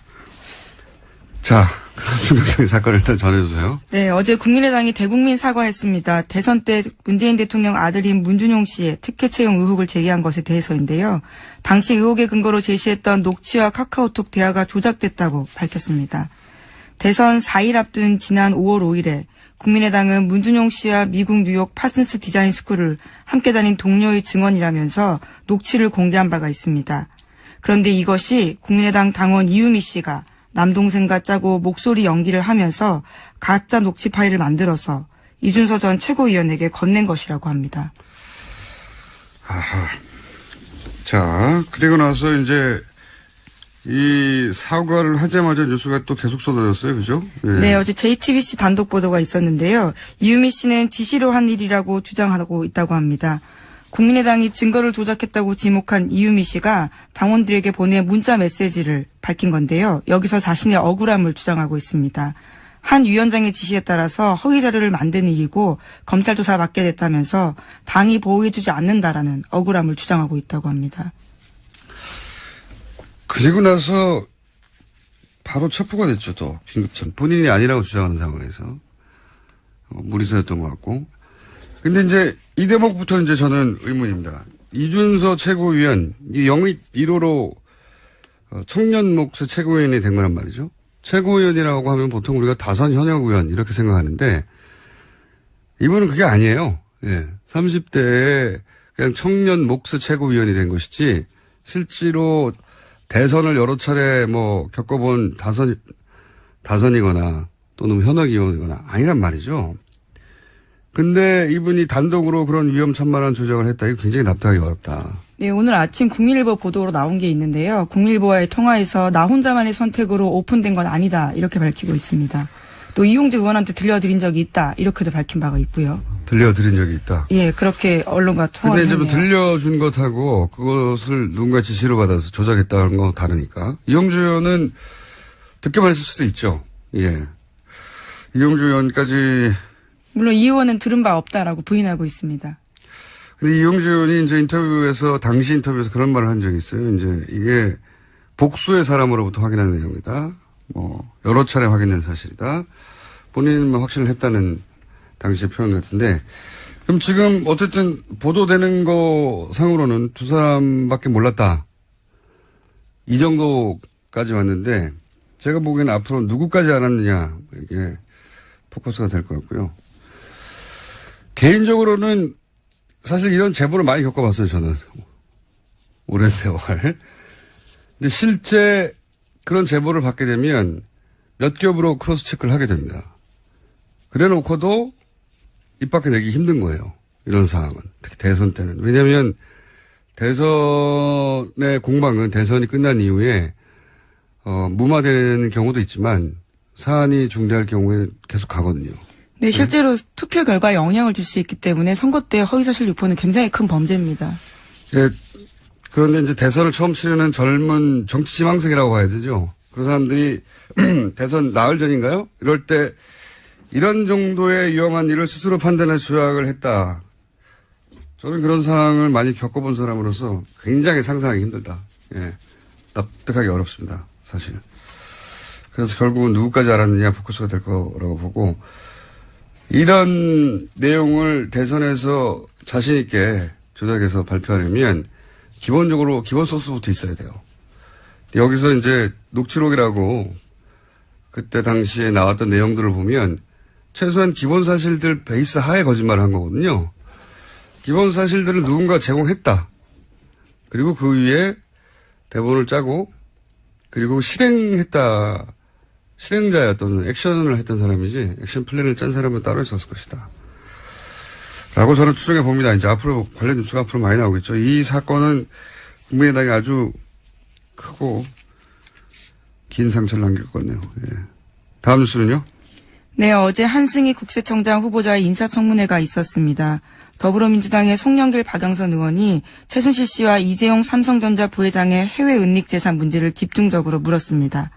자, 그런 충격적인 사건을 일단 전해주세요. 네, 어제 국민의당이 대국민 사과했습니다. 대선 때 문재인 대통령 아들인 문준용 씨의 특혜 채용 의혹을 제기한 것에 대해서인데요. 당시 의혹의 근거로 제시했던 녹취와 카카오톡 대화가 조작됐다고 밝혔습니다. 대선 4일 앞둔 지난 5월 5일에 국민의당은 문준용 씨와 미국 뉴욕 파슨스 디자인 스쿨을 함께 다닌 동료의 증언이라면서 녹취를 공개한 바가 있습니다. 그런데 이것이 국민의당 당원 이유미 씨가 남동생과 짜고 목소리 연기를 하면서 가짜 녹취 파일을 만들어서 이준서 전 최고위원에게 건넨 것이라고 합니다. 아하. 자, 그리고 나서 이제 이 사과를 하자마자 뉴스가 또 계속 쏟아졌어요. 그죠? 네, 어제 JTBC 단독 보도가 있었는데요. 이유미 씨는 지시로 한 일이라고 주장하고 있다고 합니다. 국민의당이 증거를 조작했다고 지목한 이유미 씨가 당원들에게 보낸 문자 메시지를 밝힌 건데요. 여기서 자신의 억울함을 주장하고 있습니다. 한 위원장의 지시에 따라서 허위 자료를 만든 일이고 검찰 조사 받게 됐다면서 당이 보호해주지 않는다라는 억울함을 주장하고 있다고 합니다. 그리고 나서 바로 첩부가 됐죠. 또 긴급참 본인이 아니라고 주장하는 상황에서 무리수였던 것 같고. 근데 이제 이 대목부터 이제 저는 의문입니다. 이준서 최고위원 이 영입 1호로 청년 몫의 최고위원이 된 거란 말이죠. 최고위원이라고 하면 보통 우리가 다선 현역 의원 이렇게 생각하는데 이분은 그게 아니에요. 예. 30대에 그냥 청년 몫의 최고위원이 된 것이지 실제로 대선을 여러 차례 겪어본 다선이거나 또는 현역 의원이거나 아니란 말이죠. 근데 이분이 단독으로 그런 위험천만한 조작을 했다. 이거 굉장히 납득하기 어렵다. 네, 오늘 아침 국민일보 보도로 나온 게 있는데요. 국민일보와의 통화에서 나 혼자만의 선택으로 오픈된 건 아니다. 이렇게 밝히고 있습니다. 또 이용재 의원한테 들려드린 적이 있다. 이렇게도 밝힌 바가 있고요. 들려드린 적이 있다. 예, 그렇게 언론과 통화를 근데 이제 했네요. 들려준 것하고 그것을 누군가 지시로 받아서 조작했다는 거 다르니까. 이용주 의원은 듣기만 했을 수도 있죠. 예. 이용주 의원까지. 물론 이 의원은 들은 바 없다라고 부인하고 있습니다. 근데 이용주 의원이 이제 당시 인터뷰에서 그런 말을 한 적이 있어요. 이제 이게 복수의 사람으로부터 확인한 내용이다. 여러 차례 확인된 사실이다. 본인은 확신을 했다는 당시의 표현 같은데. 그럼 지금 어쨌든 보도되는 거 상으로는 두 사람밖에 몰랐다. 이 정도까지 왔는데 제가 보기에는 앞으로 누구까지 알았느냐 이게 포커스가 될 것 같고요. 개인적으로는 사실 이런 제보를 많이 겪어봤어요. 저는 오랜 세월. 근데 실제 그런 제보를 받게 되면 몇 겹으로 크로스 체크를 하게 됩니다. 그래 놓고도 입 밖에 내기 힘든 거예요. 이런 상황은. 특히 대선 때는. 왜냐하면 대선의 공방은 대선이 끝난 이후에 무마되는 경우도 있지만 사안이 중대할 경우에 계속 가거든요. 네, 실제로 투표 결과에 영향을 줄 수 있기 때문에 선거 때 허위사실 유포는 굉장히 큰 범죄입니다. 예, 그런데 이제 대선을 처음 치르는 젊은 정치 지망생이라고 봐야 되죠. 그런 사람들이 대선 나흘 전인가요? 이럴 때 이런 정도의 위험한 일을 스스로 판단해 조작을 했다. 저는 그런 상황을 많이 겪어본 사람으로서 굉장히 상상하기 힘들다. 예, 납득하기 어렵습니다. 사실. 그래서 결국은 누구까지 알았느냐 포커스가 될 거라고 보고 이런 내용을 대선에서 자신 있게 조작해서 발표하려면 기본적으로 기본 소스부터 있어야 돼요. 여기서 이제 녹취록이라고 그때 당시에 나왔던 내용들을 보면 최소한 기본 사실들 베이스 하에 거짓말을 한 거거든요. 기본 사실들을 누군가 제공했다. 그리고 그 위에 대본을 짜고 그리고 실행자였던 액션을 했던 사람이지 액션 플랜을 짠 사람은 따로 있었을 것이다. 라고 저는 추정해 봅니다. 이제 앞으로 관련 뉴스가 앞으로 많이 나오겠죠. 이 사건은 국민의당이 아주 크고 긴 상처를 남길 것 같네요. 예. 다음 뉴스는요? 네, 어제 한승희 국세청장 후보자의 인사청문회가 있었습니다. 더불어민주당의 송영길 박영선 의원이 최순실 씨와 이재용 삼성전자 부회장의 해외 은닉 재산 문제를 집중적으로 물었습니다.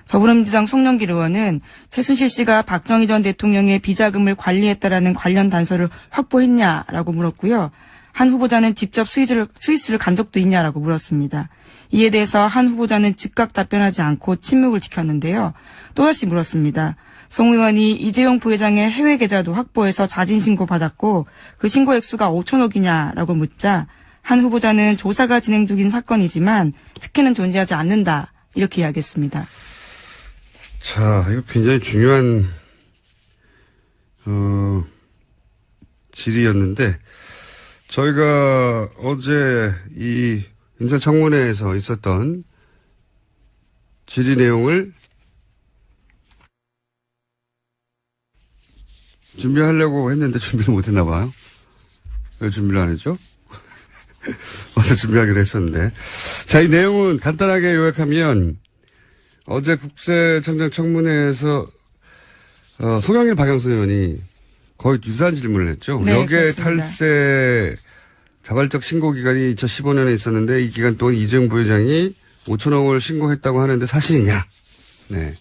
더불어민주당 송영길 의원은 최순실 씨가 박정희 전 대통령의 비자금을 관리했다라는 관련 단서를 확보했냐라고 물었고요. 한 후보자는 직접 스위스를 간 적도 있냐라고 물었습니다. 이에 대해서 한 후보자는 즉각 답변하지 않고 침묵을 지켰는데요. 또다시 물었습니다. 송 의원이 이재용 부회장의 해외 계좌도 확보해서 자진 신고 받았고 그 신고 액수가 5천억이냐라고 묻자 한 후보자는 조사가 진행 중인 사건이지만 특혜는 존재하지 않는다 이렇게 이야기했습니다. 자, 이거 굉장히 중요한 질의였는데 저희가 어제 이 인사청문회에서 있었던 질의 내용을 준비하려고 했는데 준비를 못했나 봐요. 왜 준비를 안 했죠? 어제 준비하기로 했었는데. 자, 이 내용은 간단하게 요약하면 어제 국세청장 청문회에서 송영길 박영선 의원이 거의 유사한 질문을 했죠. 네, 여기에 그렇습니다. 탈세 자발적 신고 기간이 2015년에 있었는데 이 기간 동안 이재용 부회장이 5천억을 신고했다고 하는데 사실이냐? 네.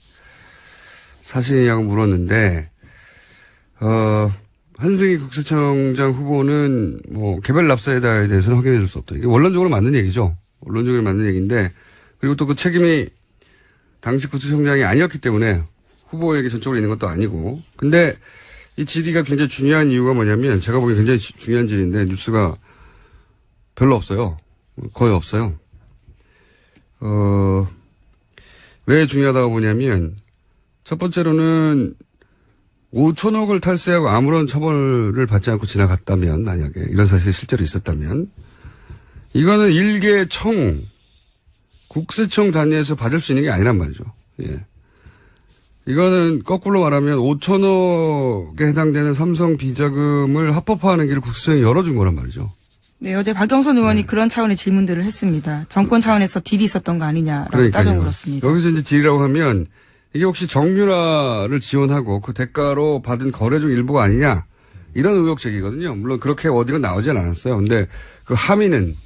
사실이냐고 물었는데 한승희 국세청장 후보는 뭐 개별 납세에다에 대해서는 확인해 줄 수 없다. 이게 원론적으로 맞는 얘기죠. 원론적으로 맞는 얘기인데 그리고 또 그 책임이 당시 국세청장이 아니었기 때문에 후보에게 전적으로 있는 것도 아니고. 근데 이 질의가 굉장히 중요한 이유가 뭐냐면 제가 보기엔 굉장히 중요한 질의인데 뉴스가 별로 없어요. 거의 없어요. 왜 중요하다고 보냐면 첫 번째로는 5천억을 탈세하고 아무런 처벌을 받지 않고 지나갔다면 만약에 이런 사실이 실제로 있었다면 이거는 일개 청 국세청 단위에서 받을 수 있는 게 아니란 말이죠. 예. 이거는 거꾸로 말하면 5천억에 해당되는 삼성 비자금을 합법화하는 길을 국세청이 열어준 거란 말이죠. 네, 어제 박영선 의원이 그런 차원의 질문들을 했습니다. 정권 차원에서 딜이 있었던 거 아니냐라고 그러니까요. 따져 물었습니다. 여기서 이제 딜이라고 하면 이게 혹시 정유라를 지원하고 그 대가로 받은 거래 중 일부가 아니냐 이런 의혹 제기거든요. 물론 그렇게 어디가 나오진 않았어요. 근데 그 함의는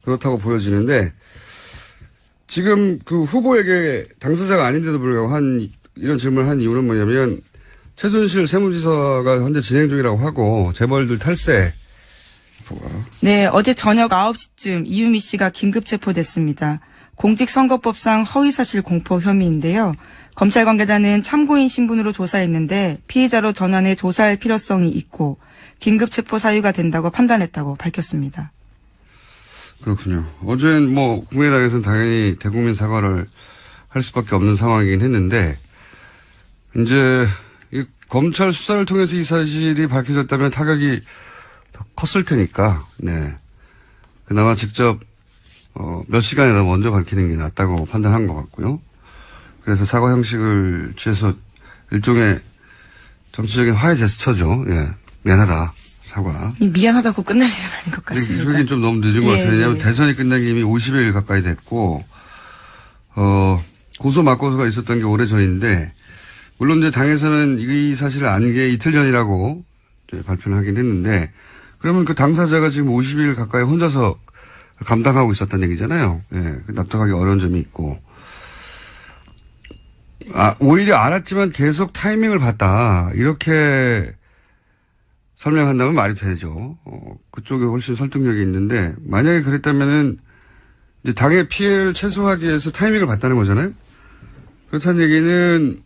그렇다고 보여지는데 지금 그 후보에게 당사자가 아닌데도 불구하고 이런 질문을 한 이유는 뭐냐면 최순실 세무지사가 현재 진행 중이라고 하고 재벌들 탈세. 네, 어제 저녁 9시쯤 이유미 씨가 긴급 체포됐습니다. 공직선거법상 허위사실 공표 혐의인데요. 검찰 관계자는 참고인 신분으로 조사했는데 피해자로 전환해 조사할 필요성이 있고 긴급 체포 사유가 된다고 판단했다고 밝혔습니다. 그렇군요. 어제는 뭐 국민의당에서는 당연히 대국민 사과를 할 수밖에 없는 상황이긴 했는데 이제 이 검찰 수사를 통해서 이 사실이 밝혀졌다면 타격이 더 컸을 테니까 네. 그나마 직접 몇 시간이나 먼저 밝히는 게 낫다고 판단한 것 같고요. 그래서 사과 형식을 취해서 일종의 정치적인 화해 제스처죠. 예. 미안하다. 사과. 미안하다고 끝날 일은 아닌 것 같습니다. 그러긴 좀 너무 늦은 것 같아요. 왜냐하면 대선이 끝난 게 이미 50일 가까이 됐고, 고소 맞고소가 있었던 게 오래 전인데, 물론 이제 당에서는 이 사실을 안 게 이틀 전이라고 발표를 하긴 했는데, 그러면 그 당사자가 지금 50일 가까이 혼자서 감당하고 있었다는 얘기잖아요. 예, 납득하기 어려운 점이 있고. 오히려 알았지만 계속 타이밍을 봤다. 이렇게 설명한다면 말이 되죠. 그쪽에 훨씬 설득력이 있는데, 만약에 그랬다면은, 이제 당의 피해를 최소화하기 위해서 타이밍을 봤다는 거잖아요? 그렇다는 얘기는,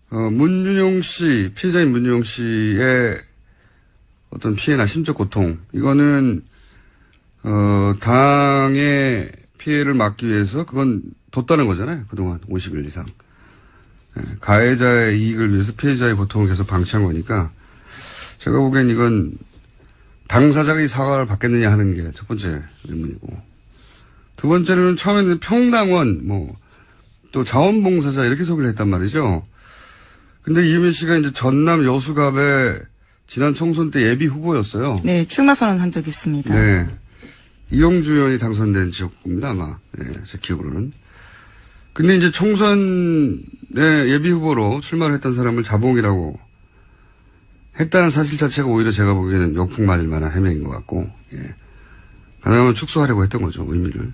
문준용 씨, 피해자인 문준용 씨의 어떤 피해나 심적 고통, 이거는, 당의 피해를 막기 위해서 그건 뒀다는 거잖아요. 그동안 50일 이상. 가해자의 이익을 위해서 피해자의 고통을 계속 방치한 거니까, 제가 보기엔 이건 당사자가 이 사과를 받겠느냐 하는 게 첫 번째 의문이고. 두 번째로는 처음에는 평당원, 또 자원봉사자 이렇게 소개를 했단 말이죠. 근데 이유미 씨가 이제 전남 여수갑에 지난 총선 때 예비 후보였어요. 네, 출마 선언한 적이 있습니다. 네. 이용주 의원이 당선된 지역구입니다, 아마. 네, 제 기억으로는. 근데 이제 총선에 예비 후보로 출마를 했던 사람을 자봉이라고 했다는 사실 자체가 오히려 제가 보기에는 역풍 맞을 만한 해명인 것 같고, 예. 가능하면 축소하려고 했던 거죠, 의미를.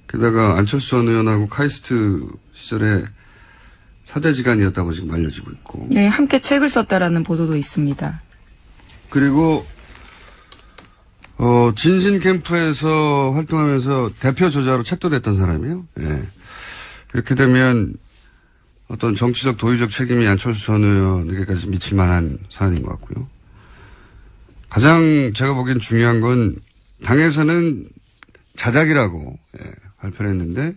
게다가 안철수 전 의원하고 카이스트 시절에 사제지간이었다고 지금 알려지고 있고. 네, 함께 책을 썼다라는 보도도 있습니다. 그리고 진신 캠프에서 활동하면서 대표 저자로 책도 냈던 사람이에요. 예. 이렇게 되면 어떤 정치적 도의적 책임이 안철수 전 의원에게까지 미칠 만한 사안인 것 같고요. 가장 제가 보기엔 중요한 건 당에서는 자작이라고 발표를 했는데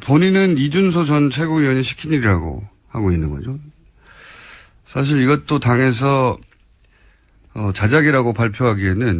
본인은 이준서 전 최고위원이 시킨 일이라고 하고 있는 거죠. 사실 이것도 당에서 자작이라고 발표하기에는